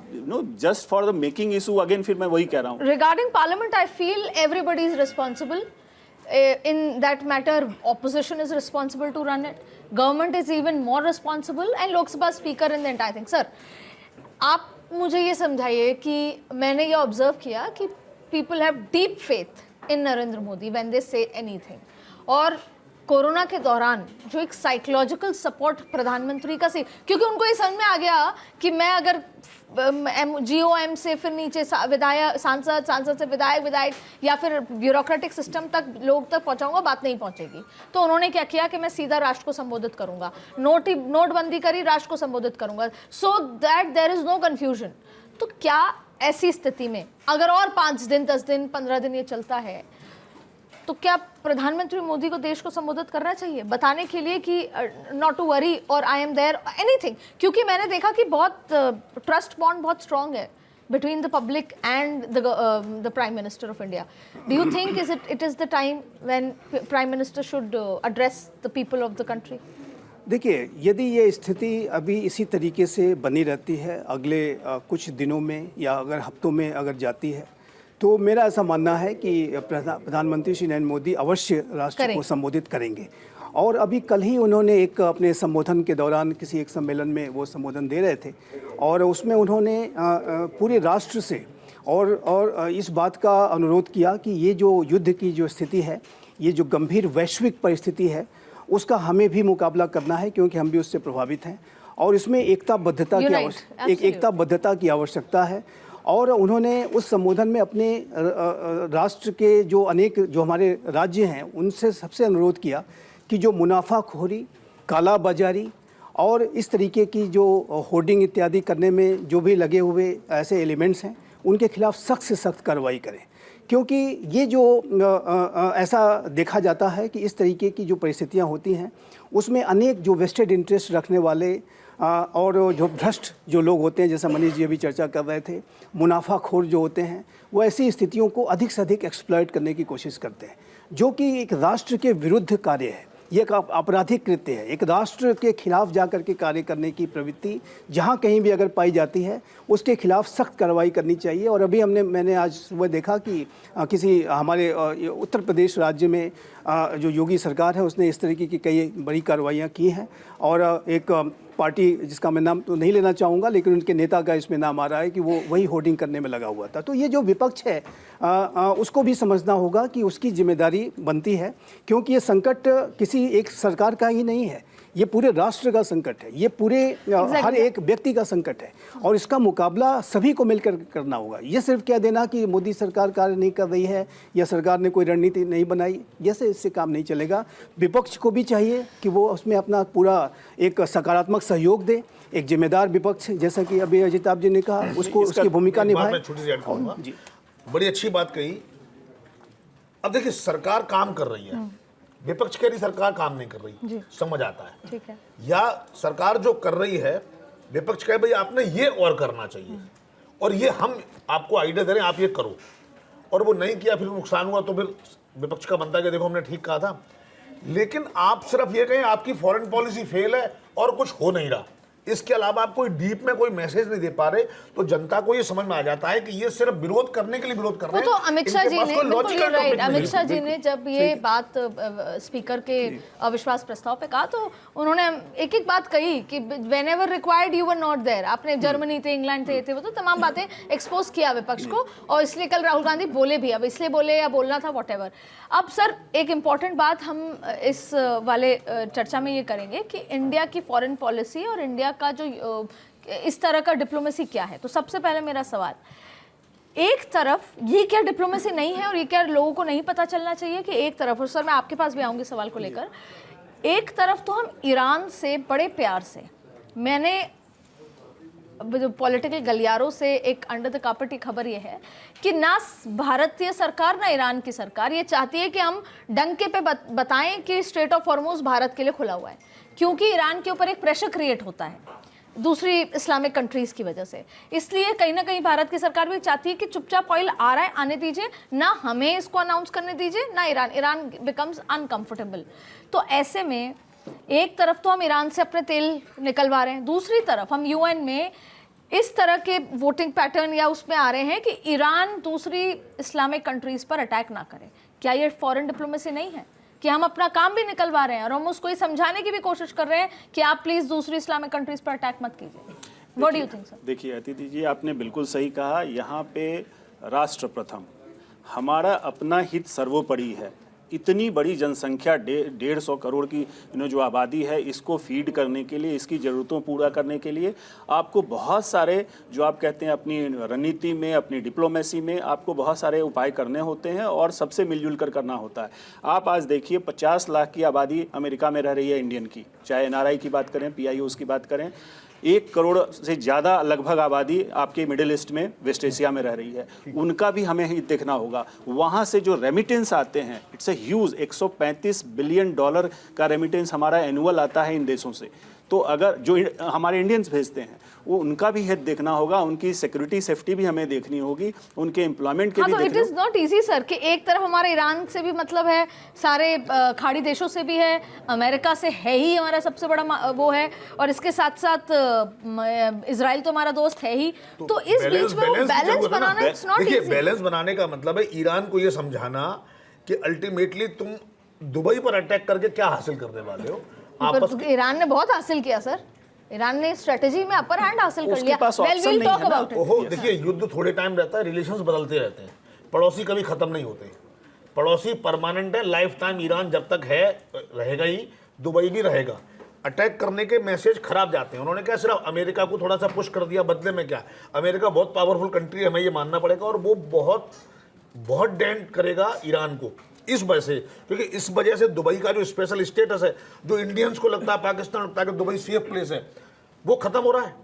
just for the making issue again, फिर मैं वही कह रहा हूँ regarding parliament, I feel everybody is responsible in that matter. Opposition is responsible to run it, government is even more responsible, and Lok Sabha speaker in the entire thing. Sir, आप मुझे ये समझाइए कि मैंने ये ऑब्जर्व किया कि people have deep faith in Narendra Modi when they say anything, और कोरोना के दौरान जो एक साइकोलॉजिकल सपोर्ट प्रधानमंत्री का से, क्योंकि उनको ये समझ में आ गया कि मैं अगर GOM से फिर नीचे विधायक, सांसद से विधायक या फिर ब्यूरोक्रेटिक सिस्टम तक लोग तक पहुंचाऊंगा, बात नहीं पहुंचेगी। तो उन्होंने क्या किया कि मैं सीधा राष्ट्र को संबोधित करूंगा, नोटबंदी करी, राष्ट्र को संबोधित करूंगा, so that there is no confusion. तो क्या ऐसी स्थिति में अगर और 5 दिन 10 दिन 15 दिन ये चलता है, तो क्या प्रधानमंत्री मोदी को देश को संबोधित करना चाहिए, बताने के लिए कि नॉट टू वरी और आई एम देयर एनीथिंग? क्योंकि मैंने देखा कि बहुत ट्रस्ट बॉन्ड बहुत स्ट्रांग है between the public and the Prime Minister of India. Do you think it is the time when Prime Minister should address the people of the country? देखिए, यदि ये स्थिति अभी इसी तरीके से बनी रहती है अगले कुछ दिनों में या अगर हफ्तों में अगर जाती है, तो मेरा ऐसा मानना है कि प्रधानमंत्री श्री नरेंद्र मोदी अवश्य राष्ट्र को संबोधित करेंगे। और अभी कल ही उन्होंने एक अपने संबोधन के दौरान किसी एक सम्मेलन में वो संबोधन दे रहे थे, और उसमें उन्होंने पूरे राष्ट्र से और इस बात का अनुरोध किया कि ये जो युद्ध की जो स्थिति है, ये जो गंभीर वैश्विक परिस्थिति है, उसका हमें भी मुकाबला करना है, क्योंकि हम भी उससे प्रभावित हैं, और इसमें एकताबद्धता की आवश्यकता है। और उन्होंने उस संबोधन में अपने राष्ट्र के जो हमारे राज्य हैं उनसे सबसे अनुरोध किया कि जो मुनाफाखोरी, काला बाजारी और इस तरीके की जो होर्डिंग इत्यादि करने में जो भी लगे हुए ऐसे एलिमेंट्स हैं, उनके खिलाफ सख्त से सख्त कार्रवाई करें। क्योंकि ये जो ऐसा देखा जाता है कि इस तरीके की जो परिस्थितियां होती हैं, उसमें अनेक जो वेस्टेड इंटरेस्ट रखने वाले और जो भ्रष्ट जो लोग होते हैं, जैसा मनीष जी अभी चर्चा कर रहे थे, मुनाफाखोर जो होते हैं, वो ऐसी स्थितियों को अधिक से अधिक एक्सप्लॉइट करने की कोशिश करते हैं, जो कि एक राष्ट्र के विरुद्ध कार्य है। ये एक आपराधिक कृत्य है। एक राष्ट्र के खिलाफ जाकर के कार्य करने की प्रवृत्ति जहाँ कहीं भी अगर पाई जाती है उसके खिलाफ सख्त कार्रवाई करनी चाहिए। और अभी मैंने आज सुबह देखा कि किसी हमारे उत्तर प्रदेश राज्य में जो योगी सरकार है उसने इस तरीके की कई बड़ी कार्रवाइयाँ की हैं। और एक पार्टी जिसका मैं नाम तो नहीं लेना चाहूँगा, लेकिन उनके नेता का इसमें नाम आ रहा है कि वो वही होर्डिंग करने में लगा हुआ था। तो ये जो विपक्ष है उसको भी समझना होगा कि उसकी जिम्मेदारी बनती है, क्योंकि ये संकट किसी एक सरकार का ही नहीं है, ये पूरे राष्ट्र का संकट है, ये पूरे हर एक व्यक्ति का संकट है और इसका मुकाबला सभी को मिलकर करना होगा। ये सिर्फ कह देना कि मोदी सरकार कार्य नहीं कर रही है या सरकार ने कोई रणनीति नहीं बनाई, जैसे इससे काम नहीं चलेगा। विपक्ष को भी चाहिए कि वो उसमें अपना पूरा एक सकारात्मक सहयोग दे, एक जिम्मेदार विपक्ष, जैसा कि अभी अजिताभ जी ने कहा, उसको उसकी भूमिका निभाए। छोटी सी ऐड करूंगा, बड़ी अच्छी बात कही। अब देखिए सरकार काम कर रही है, विपक्ष कह रही सरकार काम नहीं कर रही, समझ आता है, ठीक है। या सरकार जो कर रही है विपक्ष कहे भाई आपने ये और करना चाहिए और ये हम आपको आइडिया दे रहे हैं आप ये करो, और वो नहीं किया फिर नुकसान हुआ तो फिर विपक्ष का बनता है कि देखो हमने ठीक कहा था। लेकिन आप सिर्फ ये कहें आपकी फॉरेन पॉलिसी फेल है और कुछ हो नहीं रहा, इसके अलावा आप कोई डीप में कोई मैसेज नहीं दे पा रहे, तो जनता को ये समझ में आ जाता है कि ये सिर्फ विरोध करने के लिए विरोध कर रहे हैं। तो अमित शाह जी ने, बिल्कुल राइट, अमित शाह जी ने जब ये बात स्पीकर के अविश्वास प्रस्ताव पे कहा तो उन्होंने एक एक बात कही कि whenever required you were not there. आपने जर्मनी थे, इंग्लैंड थे, वो तो तमाम बातें एक्सपोज किया विपक्ष को, और इसलिए कल राहुल गांधी बोले भी, अब इसलिए बोले या बोलना था व्हाटएवर। अब सर एक इम्पॉर्टेंट बात हम इस वाले चर्चा में ये करेंगे कि इंडिया की फॉरेन पॉलिसी और इंडिया का जो इस तरह का डिप्लोमेसी क्या है। तो सबसे पहले मेरा सवाल, एक तरफ ये क्या डिप्लोमेसी नहीं है और ये क्या लोगों को नहीं पता चलना चाहिए कि एक तरफ, और सर मैं आपके पास भी आऊंगी सवाल को लेकर, एक तरफ तो हम ईरान से बड़े प्यार से, मैंने जो पॉलिटिकल गलियारों से एक अंडर द कार्पेट की खबर ये है कि ना भारतीय सरकार ना ईरान की सरकार ये चाहती है कि हम डंके पे बताएं कि स्ट्रेट ऑफ हॉर्मुज भारत के लिए खुला हुआ है, क्योंकि ईरान के ऊपर एक प्रेशर क्रिएट होता है दूसरी इस्लामिक कंट्रीज की वजह से। इसलिए कहीं ना कहीं भारत की सरकार भी चाहती है कि चुपचाप ऑयल आ रहा है आने दीजिए, ना हमें इसको अनाउंस करने दीजिए ना ईरान बिकम्स अनकंफर्टेबल। तो ऐसे में एक तरफ तो हम ईरान से अपने तेल निकलवा रहे हैं, दूसरी तरफ हम यूएन में इस तरह के वोटिंग पैटर्न या उसमें आ रहे हैं कि ईरान दूसरी इस्लामिक कंट्रीज पर अटैक ना करे। क्या ये फॉरेन डिप्लोमेसी नहीं है कि हम अपना काम भी निकलवा रहे हैं और हम उसको ये समझाने की भी कोशिश कर रहे हैं कि आप प्लीज दूसरी इस्लामिक कंट्रीज पर अटैक मत कीजिए? What do you think sir? देखिए अतिथि जी, आपने बिल्कुल सही कहा, यहाँ पे राष्ट्र प्रथम, हमारा अपना हित सर्वोपरि है। इतनी बड़ी जनसंख्या 150 करोड़ की जो आबादी है, इसको फीड करने के लिए, इसकी ज़रूरतों पूरा करने के लिए आपको बहुत सारे जो आप कहते हैं अपनी रणनीति में, अपनी डिप्लोमेसी में आपको बहुत सारे उपाय करने होते हैं और सबसे मिलजुल कर करना होता है। आप आज देखिए 50 लाख की आबादी अमेरिका में रह रही है इंडियन की, चाहे एनआरआई की बात करें, पीआईओज़ की बात करें, 1 करोड़ से ज़्यादा लगभग आबादी आपके मिडिल ईस्ट में, वेस्ट एशिया में रह रही है, उनका भी हमें ही देखना होगा। वहाँ से जो रेमिटेंस आते हैं, इट्स ए ह्यूज, $135 बिलियन का रेमिटेंस हमारा एनुअल आता है इन देशों से। तो अगर जो हमारे इंडियंस भेजते हैं वो उनका भी हित देखना होगा, उनकी सिक्योरिटी सेफ्टी भी हमें देखनी होगी, उनके एम्प्लॉयमेंट के भी देखना। It is not easy sir कि एक तरफ हमारे ईरान से भी मतलब है, सारे खाड़ी देशों से भी है, अमेरिका से है ही हमारा सबसे बड़ा वो है, और इसके साथ साथ इजराइल तो हमारा दोस्त है ही। तो इस बीच में वो balance banana it's not easy. Balance बनाने का मतलब है ईरान को ये समझाना कि अल्टीमेटली तुम दुबई पर अटैक करके क्या हासिल करने वाले हो। ईरान ने बहुत हासिल किया सर, ईरान ने स्ट्रेटेजी में अपर हैंड हासिल कर लिया। Well talk about it. देखिए युद्ध थोड़े टाइम रहता है, रिलेशंस बदलते रहते हैं, पड़ोसी कभी खत्म नहीं होते, पड़ोसी परमानेंट है, लाइफ टाइम ईरान जब तक है रहेगा ही, दुबई भी रहेगा। अटैक करने के मैसेज खराब जाते हैं। उन्होंने क्या सिर्फ अमेरिका को थोड़ा सा पुश कर दिया, बदले में क्या, अमेरिका बहुत पावरफुल कंट्री है, हमें ये मानना पड़ेगा, और वो बहुत डेंट करेगा ईरान को इस वजह से, क्योंकि इस वजह से दुबई का जो स्पेशल स्टेटस है, जो इंडियंस को लगता है, पाकिस्तान लगता है कि दुबई सेफ प्लेस है, वो खत्म हो रहा है।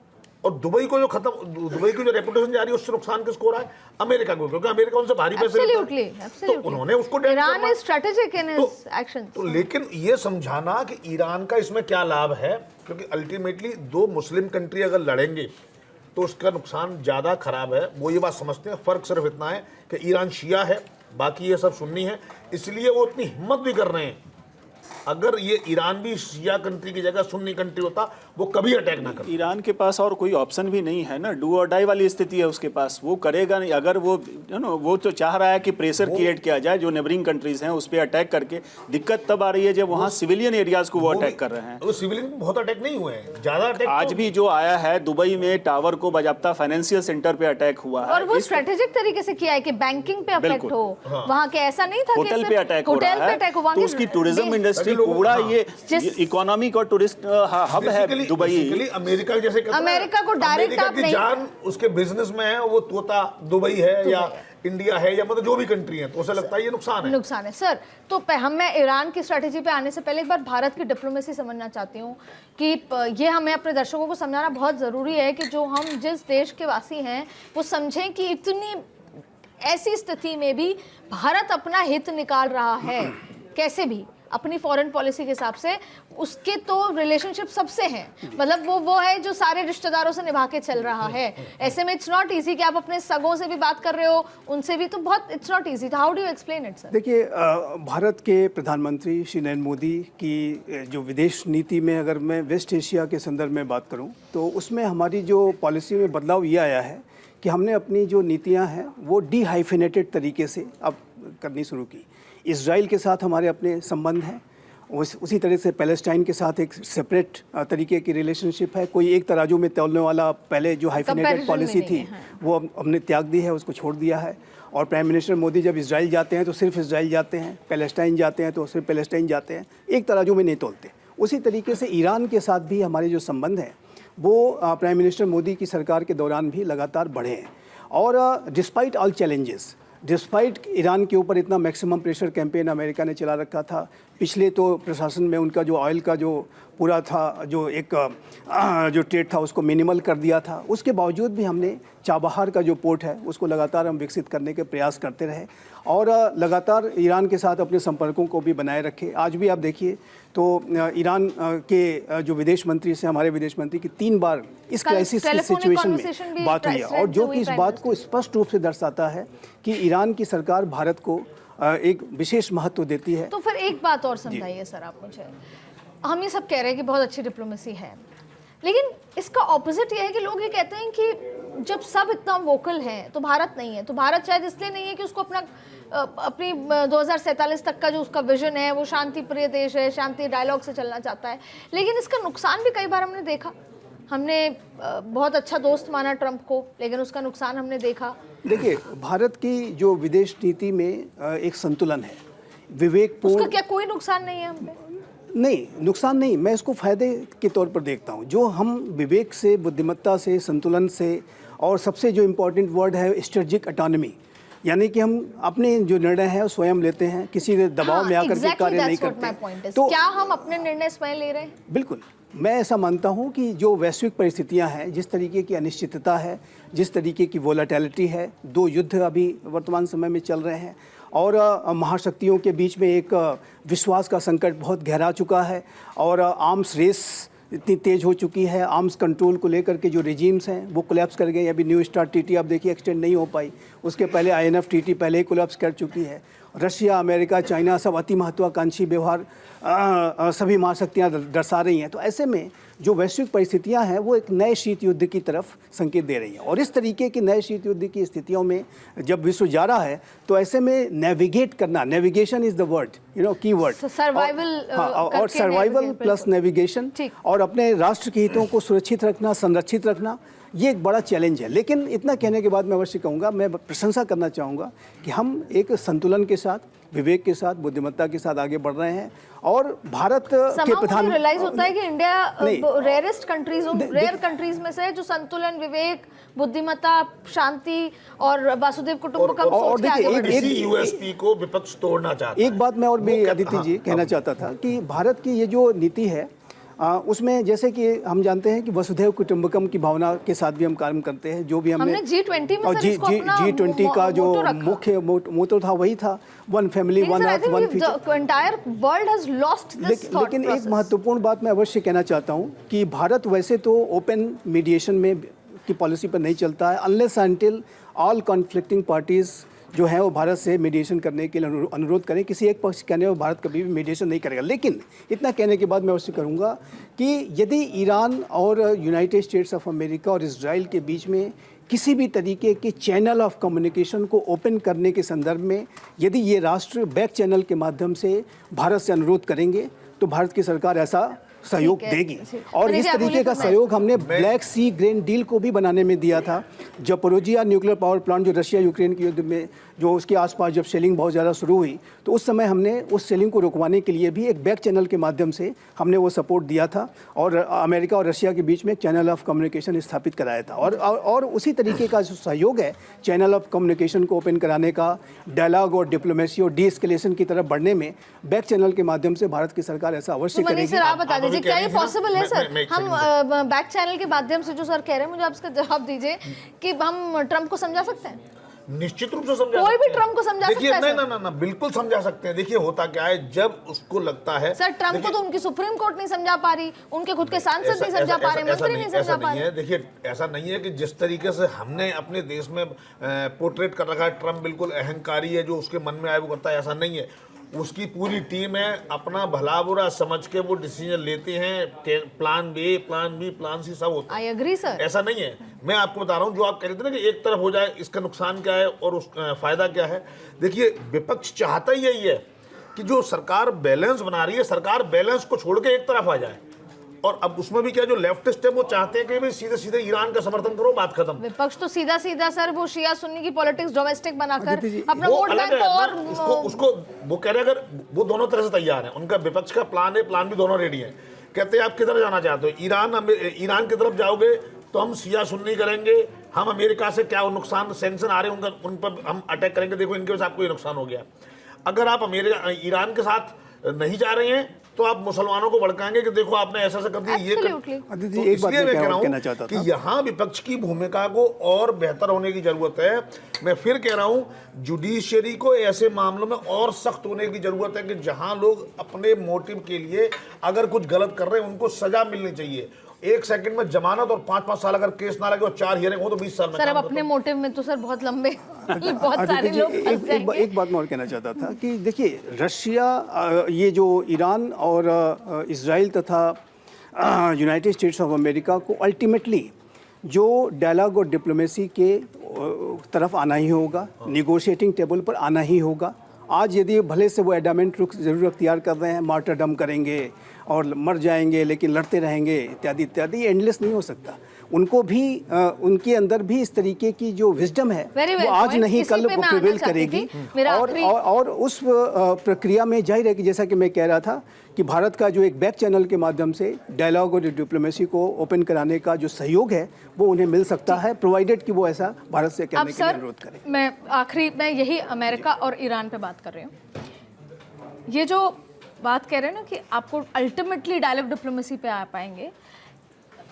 और दुबई की जो रेपुटेशन जा रही है, उससे नुकसान किसको हो रहा है? अमेरिका को, क्योंकि अमेरिका उनसे भारी पैसे लेता है। तो उन्होंने उसको Iran is strategic in his actions. तो लेकिन ये समझाना कि ईरान का इसमें क्या लाभ है, क्योंकि अल्टीमेटली 2 मुस्लिम कंट्री अगर लड़ेंगे तो उसका नुकसान ज़्यादा खराब है, वो ये बात समझते हैं। फ़र्क सिर्फ इतना है कि ईरान शिया है, बाकी ये सब सुन्नी है, इसलिए वो इतनी हिम्मत भी कर रहे हैं अगर ये ईरान भी शिया कंट्री की जगह सुन्नी कंट्री होता, वो कभी अटैक ना करता। ईरान के पास और कोई ऑप्शन भी नहीं है ना, डू और डाई वाली स्थिति है उसके पास, वो करेगा नहीं। अगर वो वो तो चाह रहा है कि प्रेशर क्रिएट किया जाए जो नेबरिंग कंट्रीज हैं उस पर अटैक करके। दिक्कत तब आ रही है जब वहाँ सिविलियन एरियाज को वो अटैक कर रहे हैं। वो सिविलियन बहुत अटैक नहीं हुए हैं, ज्यादा अटैक आज भी जो आया है दुबई में टावर को बाजाप्ता फाइनेंशियल सेंटर पे अटैक हुआ है, और वो स्ट्रेटेजिक तरीके से किया है कि बैंकिंग पे अफेक्ट बिल्कुल। हो, वहाँ के ऐसा नहीं था कि होटल पे अटैक हो होटल रहा पे है, अटैक हो, वहाँ तो के उसकी टूरिज्म देश- इंडस्ट्री लोग- पूरा हाँ। ये जिस- इकोनॉमिक और टूरिस्ट हब है Basically- दुबई। basically अमेरिका जैसे कहते हैं ना, अमेरिका को direct अमेरिका आप की नहीं- जान उसके बिजनेस में है, वो तोता दुबई है या इंडिया है या मतलब जो भी कंट्री है, तो उसे लगता है ये नुकसान है। नुकसान है सर। तो मैं ईरान की स्ट्रेटेजी पे आने से पहले एक बार भारत की डिप्लोमेसी समझना चाहती हूँ कि ये हमें अपने दर्शकों को समझाना बहुत ज़रूरी है कि जो हम जिस देश के वासी हैं वो समझें कि इतनी ऐसी स्थिति में भी भारत अपना हित निकाल रहा है, कैसे भी अपनी फॉरेन पॉलिसी के हिसाब से। उसके तो रिलेशनशिप सबसे हैं, मतलब वो है जो सारे रिश्तेदारों से निभा के चल रहा है। ऐसे में इट्स नॉट इजी कि आप अपने सगों से भी बात कर रहे हो, उनसे भी, तो बहुत it's not easy. How do you explain it sir? देखिए, भारत के प्रधानमंत्री श्री नरेंद्र मोदी की जो विदेश नीति में अगर मैं वेस्ट एशिया के संदर्भ में बात करूं, तो उसमें हमारी जो पॉलिसी में बदलाव ये आया है कि हमने अपनी जो नीतियां हैं वो डीहाइफिनेटेड तरीके से अब करनी शुरू की। इजराइल के साथ हमारे अपने संबंध हैं, उसी तरह से पैलेस्टाइन के साथ एक सेपरेट तरीके की रिलेशनशिप है। कोई एक तराजू में तौलने वाला पहले जो हाइफिनेटेड पॉलिसी थी वो हमने त्याग दी है, उसको छोड़ दिया है। और प्राइम मिनिस्टर मोदी जब इजराइल जाते हैं तो सिर्फ इजराइल जाते हैं, पैलेस्टाइन जाते हैं तो सिर्फ पैलेस्टाइन जाते हैं, एक तराजू में नहीं तोलते। उसी तरीके से ईरान के साथ भी हमारे जो संबंध हैं वो प्राइम मिनिस्टर मोदी की सरकार के दौरान भी लगातार बढ़े हैं। और despite all challenges, despite Iran के ऊपर इतना मैक्सिमम प्रेशर कैंपेन अमेरिका ने चला रखा था, पिछले तो प्रशासन में उनका जो ऑयल का जो पूरा था, जो एक जो ट्रेड था उसको मिनिमल कर दिया था, उसके बावजूद भी हमने चाबहार का जो पोर्ट है उसको लगातार हम विकसित करने के प्रयास करते रहे और लगातार ईरान के साथ अपने संपर्कों को भी बनाए रखे। आज भी आप देखिए तो ईरान के जो विदेश मंत्री से हमारे विदेश मंत्री की 3 बार इस क्राइसिस की सिचुएशन में बात हुई है, और जो कि इस बात को स्पष्ट रूप से दर्शाता है कि ईरान की सरकार भारत को एक विशेष महत्व देती है। तो फिर एक बात और समझाइए सर आप मुझे। हम ये सब कह रहे हैं कि बहुत अच्छी डिप्लोमेसी है, लेकिन इसका ऑपोजिट ये है कि लोग ये कहते हैं कि जब सब इतना वोकल हैं तो भारत नहीं है। तो भारत शायद इसलिए नहीं है कि उसको अपनी 2047 तक का जो उसका विजन है वो शांति प्रिय देश है, शांति डायलॉग से चलना चाहता है, लेकिन इसका नुकसान भी कई बार हमने देखा। हमने बहुत अच्छा दोस्त माना ट्रंप को, लेकिन उसका नुकसान हमने देखा। देखिए, भारत की जो विदेश नीति में एक संतुलन है, विवेकपूर्ण। उसका क्या कोई नुकसान नहीं है हम पे? नहीं, नुकसान नहीं, मैं इसको फायदे के तौर पर देखता हूँ। जो हम विवेक से, बुद्धिमत्ता से, संतुलन से, और सबसे जो इम्पोर्टेंट वर्ड है स्ट्रेटेजिक ऑटोनॉमी, यानी कि हम अपने जो निर्णय है स्वयं लेते हैं, किसी के दबाव में आकर के कार्य नहीं करते। तो क्या हम अपने निर्णय स्वयं ले रहे हैं? बिल्कुल, मैं ऐसा मानता हूं कि जो वैश्विक परिस्थितियां हैं, जिस तरीके की अनिश्चितता है, जिस तरीके की वोलेटिलिटी है, 2 युद्ध अभी वर्तमान समय में चल रहे हैं और महाशक्तियों के बीच में एक विश्वास का संकट बहुत गहरा चुका है और आर्म्स रेस इतनी तेज़ हो चुकी है, आर्म्स कंट्रोल को लेकर के जो रिजीम्स हैं वो कोलैप्स कर गए। अभी न्यू स्टार्ट टीटी आप देखिए एक्सटेंड नहीं हो पाई, उसके पहले INF टीटी पहले ही कोलैप्स कर चुकी है। रशिया, अमेरिका, चाइना सब अति महत्वाकांक्षी व्यवहार सभी महाशक्तियाँ दर्शा रही हैं। तो ऐसे में जो वैश्विक परिस्थितियां हैं वो एक नए शीत युद्ध की तरफ संकेत दे रही हैं, और इस तरीके की नए शीत युद्ध की स्थितियों में जब विश्व जा रहा है तो ऐसे में नेविगेट करना, नेविगेशन इज द वर्ड, की वर्ड, सर्वाइवल, और सर्वाइवल प्लस नेविगेशन, और अपने राष्ट्र के हितों को सुरक्षित रखना, संरक्षित रखना, ये एक बड़ा चैलेंज है। लेकिन इतना कहने के बाद मैं अवश्य कहूँगा, मैं प्रशंसा करना चाहूँगा कि हम एक संतुलन के साथ, विवेक के साथ, बुद्धिमत्ता के साथ आगे बढ़ रहे हैं। और भारत के प्रधान रियलाइज होता है कि India rarest countries, rare countries में से है जो संतुलन, विवेक, बुद्धिमत्ता, शांति और वासुदेव कुटुंबकम सोच के आगे बढ़ रही है। इसी यूएसपी को विपक्ष तोड़ना चाहता है। एक बात मैं और भी अदिति जी कहना चाहता था कि भारत की ये जो नीति है उसमें जैसे कि हम जानते हैं कि वसुधैव कुटुंबकम की भावना के साथ भी हम काम करते हैं। जो भी हमने G20 में सर इसको अपना G20 का जो मुख्य मोटो था वही था, one family one earth one future. Entire world has lost this thought लेकिन एक महत्वपूर्ण बात मैं अवश्य कहना चाहता हूँ कि भारत वैसे तो ओपन मीडिएशन में की पॉलिसी पर नहीं चलता है, unless until all conflicting parties जो है वो भारत से मीडिएशन करने के लिए अनुरोध करें। किसी एक पक्ष कहने में भारत कभी भी मीडिएशन नहीं करेगा। लेकिन इतना कहने के बाद मैं उससे करूँगा कि यदि ईरान और यूनाइटेड स्टेट्स ऑफ अमेरिका और इजराइल के बीच में किसी भी तरीके के चैनल ऑफ कम्युनिकेशन को ओपन करने के संदर्भ में यदि ये राष्ट्र बैक चैनल के माध्यम से भारत से अनुरोध करेंगे तो भारत की सरकार ऐसा सहयोग देगी। और इस तरीके का सहयोग हमने ब्लैक सी ग्रेन डील को भी बनाने में दिया था। जपोरोजिया न्यूक्लियर पावर प्लांट जो रशिया यूक्रेन के युद्ध में जो उसके आसपास जब सेलिंग बहुत ज़्यादा शुरू हुई तो उस समय हमने उस सेलिंग को रुकवाने के लिए भी एक बैक चैनल के माध्यम से हमने वो सपोर्ट दिया था और अमेरिका और रशिया के बीच में चैनल ऑफ कम्युनिकेशन स्थापित कराया था। और उसी तरीके का जो सहयोग है चैनल ऑफ कम्युनिकेशन को ओपन कराने का, डायलॉग और डिप्लोमेसी और डीएस्केलेशन की तरफ बढ़ने में बैक चैनल के माध्यम से भारत की सरकार ऐसा अवश्य करेगी। सर आप बता दीजिए क्या ये पॉसिबल है सर? हम बैक चैनल के माध्यम से जो सर कह रहे हैं मुझे आप इसका जवाब दीजिए कि हम ट्रंप को समझा सकते हैं? निश्चित रूप से समझा कोई भी सकते हैं। ट्रम्प को समझा सकता है? देखिए ना बिल्कुल समझा सकते हैं। देखिए होता क्या है जब उसको लगता है सर ट्रम्प को तो उनकी सुप्रीम कोर्ट नहीं समझा पा रही, उनके खुद के सांसद नहीं समझा पा रहे, मंत्री नहीं समझा पा रहे। देखिए ऐसा नहीं है कि जिस तरीके से हमने अपने देश में पोर्ट्रेट कर रखा है ट्रम्प बिल्कुल अहंकारी है, जो उसके मन में आए वो करता है, ऐसा नहीं है। उसकी पूरी टीम है, अपना भला बुरा समझ के वो डिसीजन लेते हैं, plan A, plan B, plan C सब होता है। I agree sir. ऐसा नहीं है। मैं आपको बता रहा हूँ जो आप कह रहे थे ना कि एक तरफ हो जाए, इसका नुकसान क्या है और उस फायदा क्या है। देखिए विपक्ष चाहता ही यही है कि जो सरकार बैलेंस बना रही है, सरकार बैलेंस को छोड़ के एक तरफ आ जाए। और अब उसमें भी क्या जो लेफ्टिस्ट है वो चाहते हैं कि भाई सीधे सीधे ईरान का समर्थन करो, बात खत्म। विपक्ष तो सीधा सीधा सर वो शिया सुन्नी की पॉलिटिक्स डोमेस्टिक बनाकर अपना वो वोट अलग बैंक है और ना, उसको वो कह रहे हैं अगर वो दोनों तरह से तैयार है, उनका विपक्ष का प्लान है, प्लान भी दोनों रेडी है। कहते हैं आप किधर जाना चाहते हो, ईरान की तरफ जाओगे तो हम शिया सुन्नी करेंगे, हम अमेरिका से क्या नुकसान सैंक्शन आ रहे हैं उन पर हम अटैक करेंगे, देखो इनके वजह से आपको ये नुकसान हो गया। अगर आप ईरान के साथ नहीं जा रहे हैं तो आप मुसलमानों को भड़काएंगे कि देखो आपने ऐसा कर दिया, ये कर। तो एक बात मैं कहना चाहता था कि यहाँ विपक्ष की भूमिका को और बेहतर होने की जरूरत है। मैं फिर कह रहा हूँ जुडिशियरी को ऐसे मामलों में और सख्त होने की जरूरत है कि जहाँ लोग अपने मोटिव के लिए अगर कुछ गलत कर रहे हैं उनको सजा मिलनी चाहिए। एक सेकंड में जमानत और 5-5 साल अगर केस ना लगे और 4 हियरिंग हो तो 20 साल में। सर अब अपने मोटिव में तो सर बहुत लंबे बहुत सारे लोग एक बात मैं और कहना चाहता था कि देखिए रशिया, ये जो ईरान और इजराइल तथा यूनाइटेड स्टेट्स ऑफ अमेरिका को अल्टीमेटली जो डायलॉग और डिप्लोमेसी के तरफ आना ही होगा, निगोशिएटिंग टेबल पर आना ही होगा। आज यदि भले से वो एडामेंट रुख जरूर अख्तियार कर रहे हैं, मार्टरडम करेंगे और मर जाएंगे लेकिन लड़ते रहेंगे इत्यादि इत्यादि, एंडलेस नहीं हो सकता। उनको भी उनके अंदर भी इस तरीके की जो विजडम है वो आज नहीं कल वो प्रिवेल करेगी। और उस प्रक्रिया में जाहिर है कि जैसा कि मैं कह रहा था कि भारत का जो एक बैक चैनल के माध्यम से डायलॉग और डिप्लोमेसी को ओपन कराने का जो सहयोग है वो उन्हें मिल सकता है, प्रोवाइडेड कि वो ऐसा भारत से करने के लिए अनुरोध करें। मैं आखिरी में यही अमेरिका और ईरान पे बात कर रही हूँ। ये जो बात कह रहे हैं ना कि आपको अल्टीमेटली डायलॉग डिप्लोमेसी पे आ पाएंगे,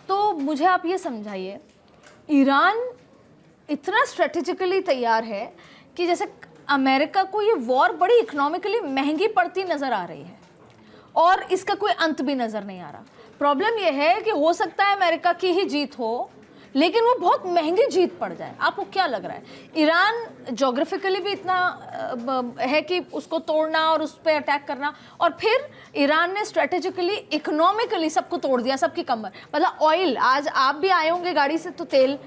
तो मुझे आप ये समझाइए ईरान इतना स्ट्रेटेजिकली तैयार है कि जैसे अमेरिका को ये वॉर बड़ी इकोनॉमिकली महंगी पड़ती नज़र आ रही है और इसका कोई अंत भी नज़र नहीं आ रहा। प्रॉब्लम ये है कि हो सकता है अमेरिका की ही जीत हो लेकिन वो बहुत महंगी जीत पड़ जाए। आपको क्या लग रहा है? ईरान ज्योग्राफिकली भी इतना है कि उसको तोड़ना और उस पर अटैक करना, और फिर ईरान ने स्ट्रेटेजिकली इकोनॉमिकली सबको तोड़ दिया, सबकी कमर। मतलब ऑयल, आज आप भी आए होंगे गाड़ी से तो तेल,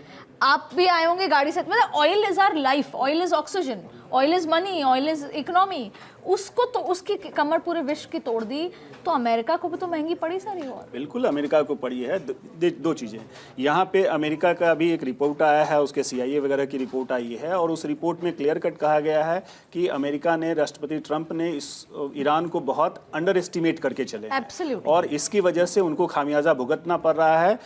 आप भी आए होंगे गाड़ी से, मतलब oil is our life, oil is oxygen, oil is money, oil is economy. उसको तो उसकी कमर पूरे विश्व की तोड़ दी, तो अमेरिका को भी तो महंगी पड़ी सारी वॉर। बिल्कुल अमेरिका को पड़ी है। दो चीज़ें यहाँ पे, अमेरिका का भी एक रिपोर्ट आया है, उसके CIA वगैरह की रिपोर्ट आई है और उस रिपोर्ट में क्लियर कट कहा गया है कि अमेरिका ने, राष्ट्रपति ट्रंप ने इस ईरान को बहुत अंडर एस्टिमेट करके चले और इसकी वजह से उनको खामियाजा भुगतना पड़ रहा है।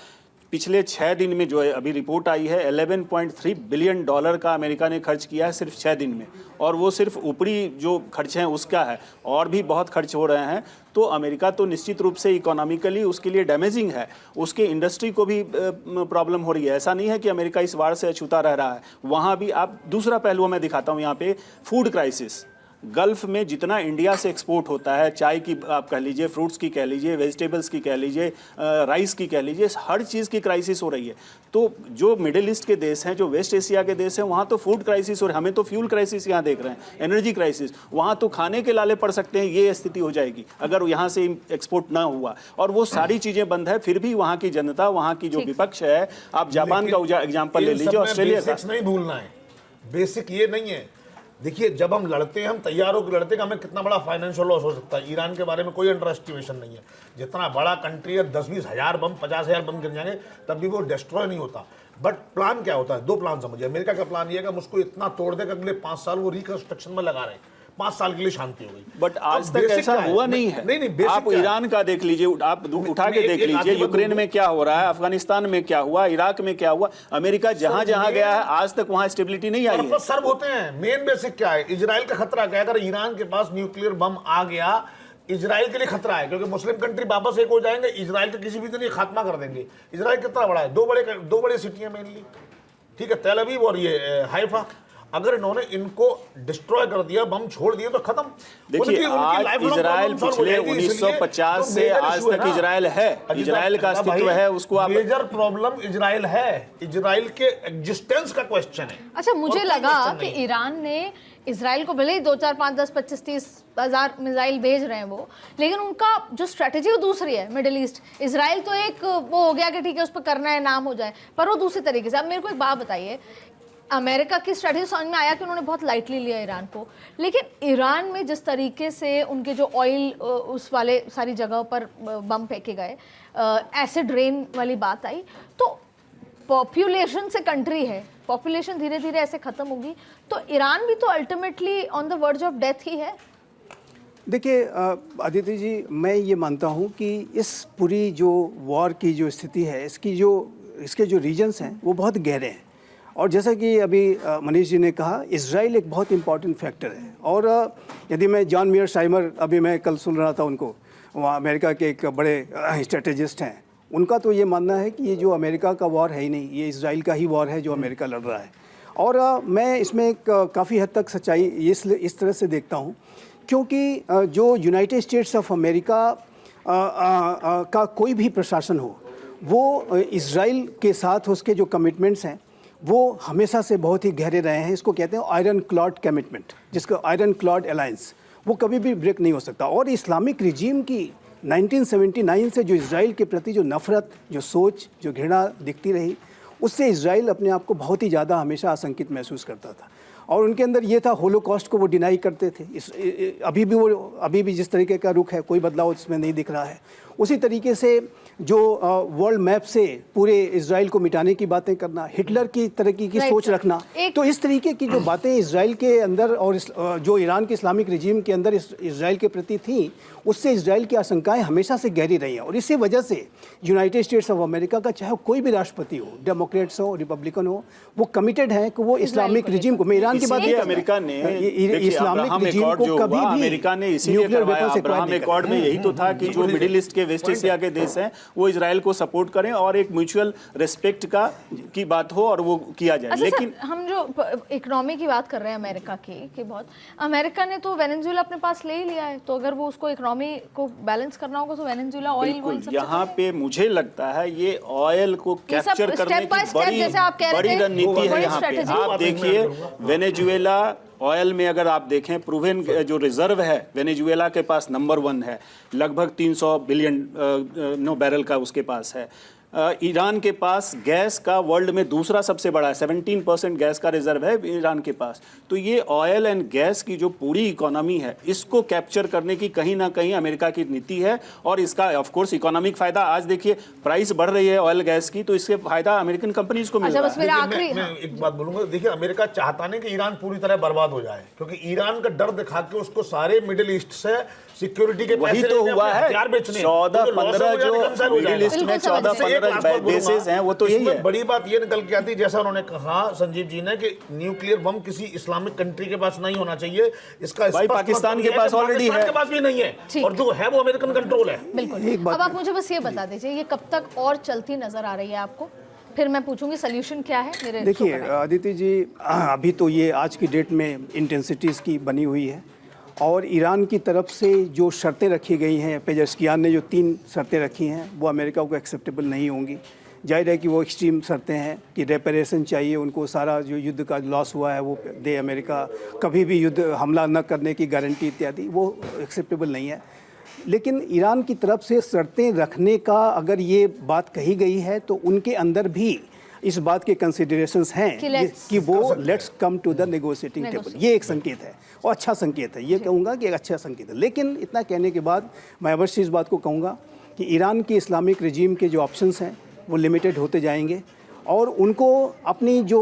पिछले 6 दिन में जो है अभी रिपोर्ट आई है, $11.3 बिलियन का अमेरिका ने खर्च किया है सिर्फ 6 दिन में, और वो सिर्फ ऊपरी जो खर्च हैं उसका है, और भी बहुत खर्च हो रहे हैं। तो अमेरिका तो निश्चित रूप से इकोनॉमिकली उसके लिए डैमेजिंग है, उसके इंडस्ट्री को भी प्रॉब्लम हो रही है। ऐसा नहीं है कि अमेरिका इस वार से अछूता रह रहा है, वहाँ भी आप दूसरा पहलू मैं दिखाता हूँ यहाँ पे, फूड क्राइसिस। गल्फ में जितना इंडिया से एक्सपोर्ट होता है, चाय की आप कह लीजिए, फ्रूट्स की कह लीजिए, वेजिटेबल्स की कह लीजिए, राइस की कह लीजिए, हर चीज़ की क्राइसिस हो रही है। तो जो मिडिल ईस्ट के देश हैं, जो वेस्ट एशिया के देश हैं, वहाँ तो फूड क्राइसिस हो रही है। हमें तो फ्यूल क्राइसिस यहाँ देख रहे हैं, एनर्जी क्राइसिस। वहाँ तो खाने के लाले पड़ सकते हैं, ये स्थिति हो जाएगी अगर यहाँ से एक्सपोर्ट ना हुआ। और वो सारी चीज़ें बंद है, फिर भी वहाँ की जनता, वहाँ की जो विपक्ष है, आप जापान का एग्जाम्पल ले लीजिए, ऑस्ट्रेलिया का। नहीं भूलना है, बेसिक ये नहीं है। देखिए, जब हम लड़ते हैं, हम तैयार होकर लड़ते हैं कि हमें कितना बड़ा फाइनेंशियल लॉस हो सकता है। ईरान के बारे में कोई अंडर एस्टिमेशन नहीं है। जितना बड़ा कंट्री है, 10-20 हज़ार बम, 50,000 बम गिर जाएंगे, तब भी वो डिस्ट्रॉय नहीं होता। बट प्लान क्या होता है? 2 प्लान समझिए। अमेरिका का प्लान ये है कि हम उसको इतना तोड़ दें कि अगले 5 साल वो रिकंस्ट्रक्शन में लगा रहे हैं, 5 साल के लिए शांति हो गई। बट आज तक ऐसा हुआ नहीं है। नहीं, आप ईरान का देख लीजिए, आप उठा के देख लीजिए, यूक्रेन में क्या हो रहा है, अफगानिस्तान में क्या हुआ, इराक में क्या हुआ। अमेरिका जहां जहां गया है, आज तक वहां स्टेबिलिटी नहीं आई है। सर्व होते हैं। मेन बेसिक क्या है? इजराइल का खतरा क्या है? अगर ईरान के पास न्यूक्लियर बम आ गया, इजराइल के लिए खतरा है, क्योंकि मुस्लिम कंट्री वापस एक हो जाएंगे, इजराइल के किसी भी दिन ये खात्मा कर देंगे। इजराइल कितना बड़ा है? दो बड़े सिटी है मेनली, ठीक है, तेल अवीव और ये हाइफा। अगर इन्होंने इनको डिस्ट्रॉय कर दिया, बम छोड़ दिए, तो खत्म। देखिए, आज इजराइल पिछले 1950 से आज तक इजराइल है, इजराइल का अस्तित्व है, उसको आप मेजर प्रॉब्लम इजराइल है, इजराइल के एग्जिस्टेंस का क्वेश्चन है। अच्छा, मुझे लगा कि ईरान ने इजराइल को भले ही 2, 4, 5, 10, 25, 30 हज़ार मिसाइल भेज रहे हैं वो, लेकिन उनका जो स्ट्रेटेजी वो दूसरी है। मिडिल ईस्ट, इजराइल तो एक वो हो गया कि ठीक है, उस पर करना है, नाम हो जाए, पर वो दूसरे तरीके से। अब मेरे को एक बात बताइए, अमेरिका की स्ट्रेटजी समझ में आया कि उन्होंने बहुत लाइटली लिया ईरान को, लेकिन ईरान में जिस तरीके से उनके जो ऑयल उस वाले सारी जगहों पर बम फेंके गए, एसिड रेन वाली बात आई, तो पॉपुलेशन से कंट्री है, पॉपुलेशन धीरे धीरे ऐसे ख़त्म होगी, तो ईरान भी तो ultimately on the verge of death ही है। देखिए आदित्य जी, मैं ये मानता हूँ कि इस पूरी जो वॉर की जो स्थिति है, इसके जो रीजन्स हैं वो बहुत गहरे हैं। और जैसा कि अभी मनीष जी ने कहा, इजराइल एक बहुत इंपॉर्टेंट फैक्टर है। और यदि मैं जॉन मियर साइमर, अभी मैं कल सुन रहा था उनको, वहाँ अमेरिका के एक बड़े स्ट्रेटेजिस्ट हैं, उनका तो ये मानना है कि ये जो अमेरिका का वॉर है ही नहीं, ये इजराइल का ही वॉर है जो अमेरिका लड़ रहा है। और मैं इसमें काफ़ी हद तक सच्चाई इस तरह से देखता हूँ, क्योंकि जो यूनाइटेड स्टेट्स ऑफ अमेरिका का कोई भी प्रशासन हो, वो इजराइल के साथ उसके जो कमिटमेंट्स हैं वो हमेशा से बहुत ही गहरे रहे हैं। इसको कहते हैं आयरन क्लॉड कमिटमेंट, जिसको आयरन क्लॉड अलायंस, वो कभी भी ब्रेक नहीं हो सकता। और इस्लामिक रिजीम की 1979 से जो इजराइल के प्रति जो नफ़रत, जो सोच, जो घृणा दिखती रही, उससे इजराइल अपने आप को बहुत ही ज़्यादा हमेशा आशंकित महसूस करता था। और उनके अंदर ये था, होलोकॉस्ट को वो डिनाई करते थे। अभी भी जिस तरीके का रुख है, कोई बदलाव उसमें नहीं दिख रहा है। उसी तरीके से जो वर्ल्ड मैप से पूरे इजराइल को मिटाने की बातें करना, हिटलर की तरह की सोच रखना, तो इस तरीके की जो बातें इजराइल के अंदर और जो ईरान के इस्लामिक रिजीम के अंदर इजराइल के प्रति थी, उससे इजराइल की आशंकाएं हमेशा से गहरी रही हैं। और इसी वजह से यूनाइटेड स्टेट्स ऑफ अमेरिका का चाहे कोई भी राष्ट्रपति हो, डेमोक्रेट्स हो, रिपब्लिकन हो, वो कमिटेड हैं कि वो इस्लामिक रिजीम को, मैं ईरान की बात नहीं, अमेरिका ने इस्लामिक रिजीम को कभी भी अमेरिका ने इसीलिए करवाया। अब्राहम एकॉर्ड में यही तो था कि जो मिडिल ईस्ट के, वेस्ट एशिया के देश हैं, वो इजराइल को सपोर्ट करें और एक म्यूचुअल रिस्पेक्ट की बात हो और वो किया जाए। अच्छा, लेकिन हम जो इकोनॉमी की बात कर रहे हैं अमेरिका की, कि बहुत अमेरिका ने तो वेनेजुएला अपने पास ले ही लिया है, तो अगर वो उसको इकोनॉमी को बैलेंस करना होगा तो वेनेजुएला ऑयल यहाँ पे मुझे लगता है ये ऑयल को कैप्चर करने की बड़ी रणनीति है यहाँ पे। आप देखिए, वेनेजुएला ऑयल में अगर आप देखें, प्रूवन जो रिजर्व है वेनेजुएला के पास नंबर 1 है, लगभग 300 बिलियन बैरल का उसके पास है। ईरान के पास गैस का वर्ल्ड में दूसरा सबसे बड़ा है, 17% गैस का रिजर्व है ईरान के पास। तो ये ऑयल एंड गैस की जो पूरी इकोनॉमी है, इसको कैप्चर करने की कहीं ना कहीं अमेरिका की नीति है। और इसका ऑफ कोर्स इकोनॉमिक फायदा, आज देखिए प्राइस बढ़ रही है ऑयल गैस की, तो इससे फायदा अमेरिकन कंपनीज को मिल रहा है। मैं एक बात बोलूंगा, देखिए अमेरिका चाहता नहीं कि ईरान पूरी तरह बर्बाद हो जाए, क्योंकि ईरान का डर दिखा के उसको सारे मिडिल ईस्ट से सिक्योरिटी के वही तो हुआ है। 14-15 जो मिडिल ईस्ट में 14-15 बेसेस हैं, वो तो यही है। बड़ी बात ये निकल के आती, जैसा उन्होंने कहा संजीव जी ने, कि न्यूक्लियर बम किसी इस्लामिक कंट्री के पास नहीं होना चाहिए। इसका भाई पाकिस्तान के पास ऑलरेडी है, के पास भी नहीं है, और जो है वो अमेरिकन कंट्रोल है। बिल्कुल। अब आप मुझे बस ये बता दीजिए, ये कब तक और चलती नजर आ रही है आपको? फिर मैं पूछूंगी सोल्यूशन क्या है मेरे। देखिए आदित्य जी, अभी तो ये आज की डेट में इंटेंसिटीज़ की बनी हुई है, और ईरान की तरफ से जो शर्तें रखी गई हैं, पेजेशकियान ने जो 3 शर्तें रखी हैं वो अमेरिका को एक्सेप्टेबल नहीं होंगी। जाहिर है कि वो एक्सट्रीम शर्तें हैं कि रेपरेशन चाहिए उनको, सारा जो युद्ध का लॉस हुआ है वो दे अमेरिका, कभी भी युद्ध हमला न करने की गारंटी इत्यादि, वो एक्सेप्टेबल नहीं है। लेकिन ईरान की तरफ से शर्तें रखने का अगर ये बात कही गई है तो उनके अंदर भी इस बात के कंसिडरेशंस हैं कि वो let's come to the negotiating table. ये एक संकेत है और अच्छा संकेत है, ये कहूँगा कि एक अच्छा संकेत है। लेकिन इतना कहने के बाद मैं अवश्य इस बात को कहूँगा कि ईरान के इस्लामिक रिजीम के जो ऑप्शंस हैं वो लिमिटेड होते जाएंगे और उनको अपनी जो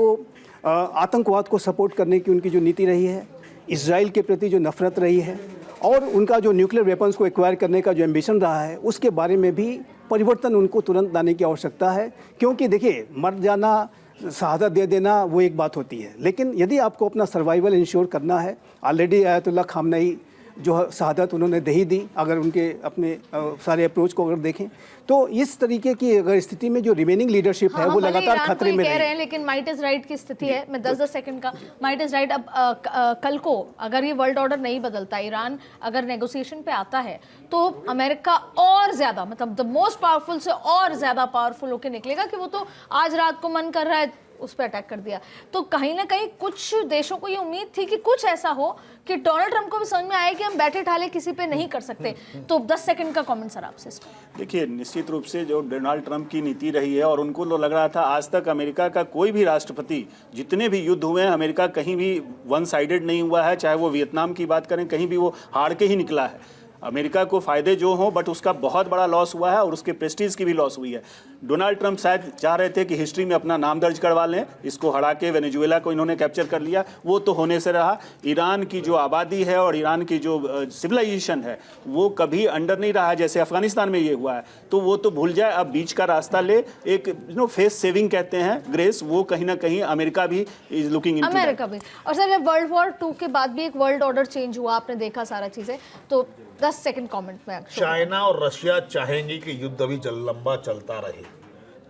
आतंकवाद को सपोर्ट करने की उनकी जो नीति रही है, इजराइल के प्रति जो नफरत रही है और उनका जो न्यूक्लियर वेपन्स को एक्वायर करने का जो एम्बिशन रहा है, उसके बारे में भी परिवर्तन उनको तुरंत लाने की आवश्यकता है। क्योंकि देखिए, मर जाना, शहादत दे देना वो एक बात होती है, लेकिन यदि आपको अपना सर्वाइवल इंश्योर करना है, ऑलरेडी आयतुल्लाह खामनेई जो शहादत उन्होंने दे ही दी, अगर उनके अपने सारे अप्रोच को अगर देखें तो इस तरीके की अगर स्थिति में जो रिमेनिंग लीडरशिप है वो लगातार खतरे में कह रहे हैं। लेकिन माइट इज राइट की स्थिति है, मैं 10 सेकंड का माइट इज राइट। अब कल को अगर ये वर्ल्ड ऑर्डर नहीं बदलता, ईरान अगर नेगोशिएशन पे आता है तो अमेरिका और ज्यादा, मतलब द मोस्ट पावरफुल से और ज्यादा पावरफुल होकर निकलेगा कि वो तो आज रात को मन कर रहा है उस पर अटैक कर दिया। तो कहीं ना कहीं कुछ देशों को ये उम्मीद थी कि कुछ ऐसा हो कि डोनाल्ड ट्रंप को भी समझ में आए कि हम बैठे ठाले किसी पे नहीं कर सकते। तो 10 सेकंड का कमेंट सर आपसे। देखिए, निश्चित रूप से जो डोनाल्ड ट्रंप की नीति रही है और उनको तो लग रहा था आज तक अमेरिका का कोई भी राष्ट्रपति, जितने भी युद्ध हुए हैं, अमेरिका कहीं भी वन साइडेड नहीं हुआ है। चाहे वो वियतनाम की बात करें, कहीं भी वो हार के ही निकला है। अमेरिका को फायदे जो हों, बट उसका बहुत बड़ा लॉस हुआ है और उसके प्रेस्टीज की भी लॉस हुई है। डोनाल्ड ट्रंप शायद चाह रहे थे कि हिस्ट्री में अपना नाम दर्ज करवा लें, इसको हरा के वेनेजुएला को इन्होंने कैप्चर कर लिया, वो तो होने से रहा। ईरान की जो आबादी है और ईरान की जो सिविलाइजेशन है वो कभी अंडर नहीं रहा है, जैसे अफगानिस्तान में ये हुआ है। तो वो तो भूल जाए, अब बीच का रास्ता ले, एक फेस सेविंग कहते हैं ग्रेस, वो कहीं ना कहीं अमेरिका भी इज लुकिंग इनटू अमेरिका भी। और सर, वर्ल्ड वॉर 2 के बाद भी एक वर्ल्ड ऑर्डर चेंज हुआ, आपने देखा सारा चीजें। तो 10 सेकंड कमेंट में। चाइना और रशिया चाहेंगे कि युद्ध अभी लंबा चलता रहे।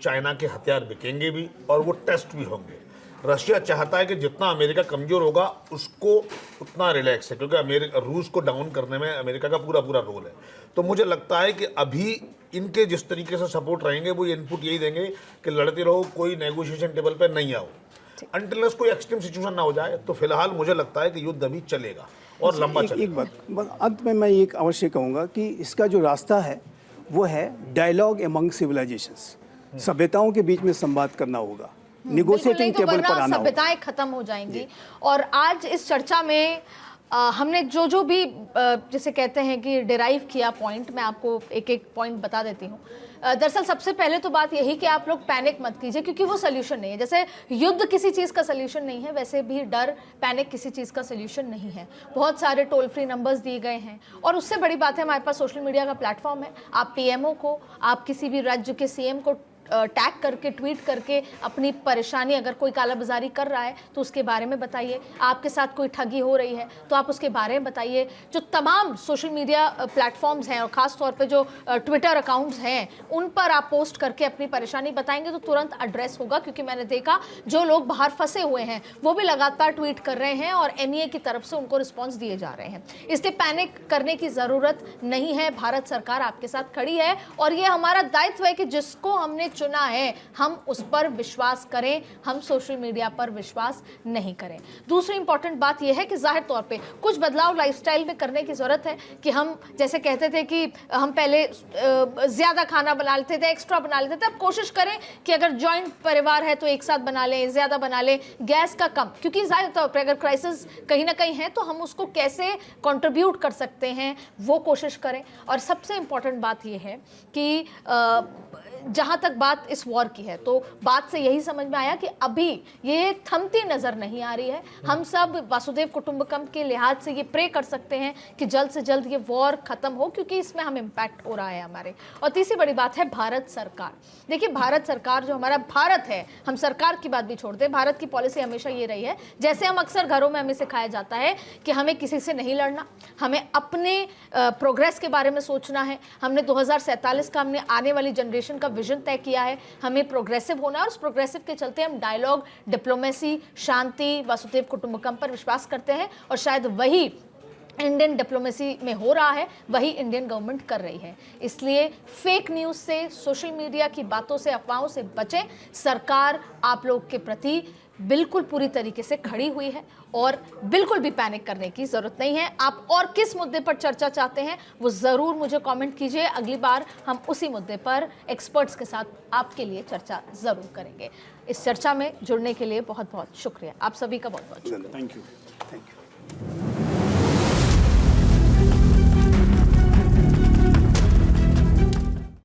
चाइना के हथियार बिकेंगे भी और वो टेस्ट भी होंगे। रशिया चाहता है कि जितना अमेरिका कमजोर होगा उसको उतना रिलैक्स है, क्योंकि रूस को डाउन करने में अमेरिका का पूरा रोल है। तो मुझे लगता है कि अभी इनके जिस तरीके से सपोर्ट रहेंगे वो इनपुट यही देंगे कि लड़ते रहो, कोई नेगोशिएशन टेबल पर नहीं आओ, अनटिल कोई एक्सट्रीम सिचुएशन ना हो जाए। तो फिलहाल मुझे लगता है कि युद्ध अभी चलेगा और लंबा चलेगा। एक बात अंत में मैं एक अवश्य कहूँगा कि इसका जो रास्ता है वो है डायलॉग एमंग सिविलाइजेशंस। सभ्यताओं के बीच में संवाद करना होगा, निगोशिएटिंग टेबल पर आना होगा। सभ्यताएं खत्म हो जाएंगी। और आज इस चर्चा में हमने जो भी जैसे कहते हैं कि डिराइव किया पॉइंट, मैं आपको एक एक पॉइंट बता देती हूँ। दरअसल सबसे पहले तो बात यही कि आप लोग पैनिक मत कीजिए, क्योंकि वो सोल्यूशन नहीं है। जैसे युद्ध किसी चीज़ का सोल्यूशन नहीं है, वैसे भी डर, पैनिक किसी चीज़ का सोल्यूशन नहीं है। बहुत सारे टोल फ्री नंबर्स दिए गए हैं और उससे बड़ी बात है हमारे पास सोशल मीडिया का प्लेटफॉर्म है। आप पीएमओ को, आप किसी भी राज्य के सीएम को टैग करके, ट्वीट करके अपनी परेशानी, अगर कोई कालाबाजारी कर रहा है तो उसके बारे में बताइए। आपके साथ कोई ठगी हो रही है तो आप उसके बारे में बताइए। जो तमाम सोशल मीडिया प्लेटफॉर्म्स हैं और ख़ास तौर पे जो ट्विटर अकाउंट्स हैं उन पर आप पोस्ट करके अपनी परेशानी बताएंगे तो तुरंत एड्रेस होगा। क्योंकि मैंने देखा जो लोग बाहर फंसे हुए हैं वो भी लगातार ट्वीट कर रहे हैं और एनईए की तरफ से उनको रिस्पॉन्स दिए जा रहे हैं। इसलिए पैनिक करने की ज़रूरत नहीं है। भारत सरकार आपके साथ खड़ी है और ये हमारा दायित्व है कि जिसको हमने चुना है हम उस पर विश्वास करें, हम सोशल मीडिया पर विश्वास नहीं करें। दूसरी इंपॉर्टेंट बात यह है कि जाहिर तौर पे कुछ बदलाव लाइफस्टाइल में करने की ज़रूरत है। कि हम जैसे कहते थे कि हम पहले ज़्यादा खाना बना लेते थे, एक्स्ट्रा बना लेते थे, अब कोशिश करें कि अगर जॉइंट परिवार है तो एक साथ बना लें, ज़्यादा बना लें, गैस का कम। क्योंकि जाहिर तौर पर अगर क्राइसिस कहीं ना कहीं है तो हम उसको कैसे कंट्रीब्यूट कर सकते हैं वो कोशिश करें। और सबसे इंपॉर्टेंट बात यह है कि जहाँ तक बात इस वॉर की है तो बात से यही समझ में आया कि अभी ये थमती नज़र नहीं आ रही है। हम सब वासुदेव कुटुंबकम के लिहाज से ये प्रे कर सकते हैं कि जल्द से जल्द ये वॉर ख़त्म हो, क्योंकि इसमें हम इम्पैक्ट हो रहा है हमारे। और तीसरी बड़ी बात है भारत सरकार। देखिए, भारत सरकार जो हमारा भारत है, हम सरकार की बात भी छोड़ दें, भारत की पॉलिसी हमेशा ये रही है, जैसे हम अक्सर घरों में हमें सिखाया जाता है कि हमें किसी से नहीं लड़ना, हमें अपने प्रोग्रेस के बारे में सोचना है। हमने 2047 का हमने आने वाली जनरेशन का विजन तय किया है, हमें प्रोग्रेसिव होना है और उस प्रोग्रेसिव के चलते हम डायलॉग, डिप्लोमेसी, शांति, वासुदेव कुटुंबकम पर विश्वास करते हैं। और शायद वही इंडियन डिप्लोमेसी में हो रहा है वही इंडियन गवर्नमेंट कर रही है। इसलिए फेक न्यूज़ से, सोशल मीडिया की बातों से, अफवाहों से बचें। सरकार आप लोग के प्रति बिल्कुल पूरी तरीके से खड़ी हुई है और बिल्कुल भी पैनिक करने की ज़रूरत नहीं है। आप और किस मुद्दे पर चर्चा चाहते हैं वो ज़रूर मुझे कमेंट कीजिए। अगली बार हम उसी मुद्दे पर एक्सपर्ट्स के साथ आपके लिए चर्चा ज़रूर करेंगे। इस चर्चा में जुड़ने के लिए बहुत बहुत शुक्रिया। आप सभी का बहुत बहुत शुक्रिया। Thank you. Thank you.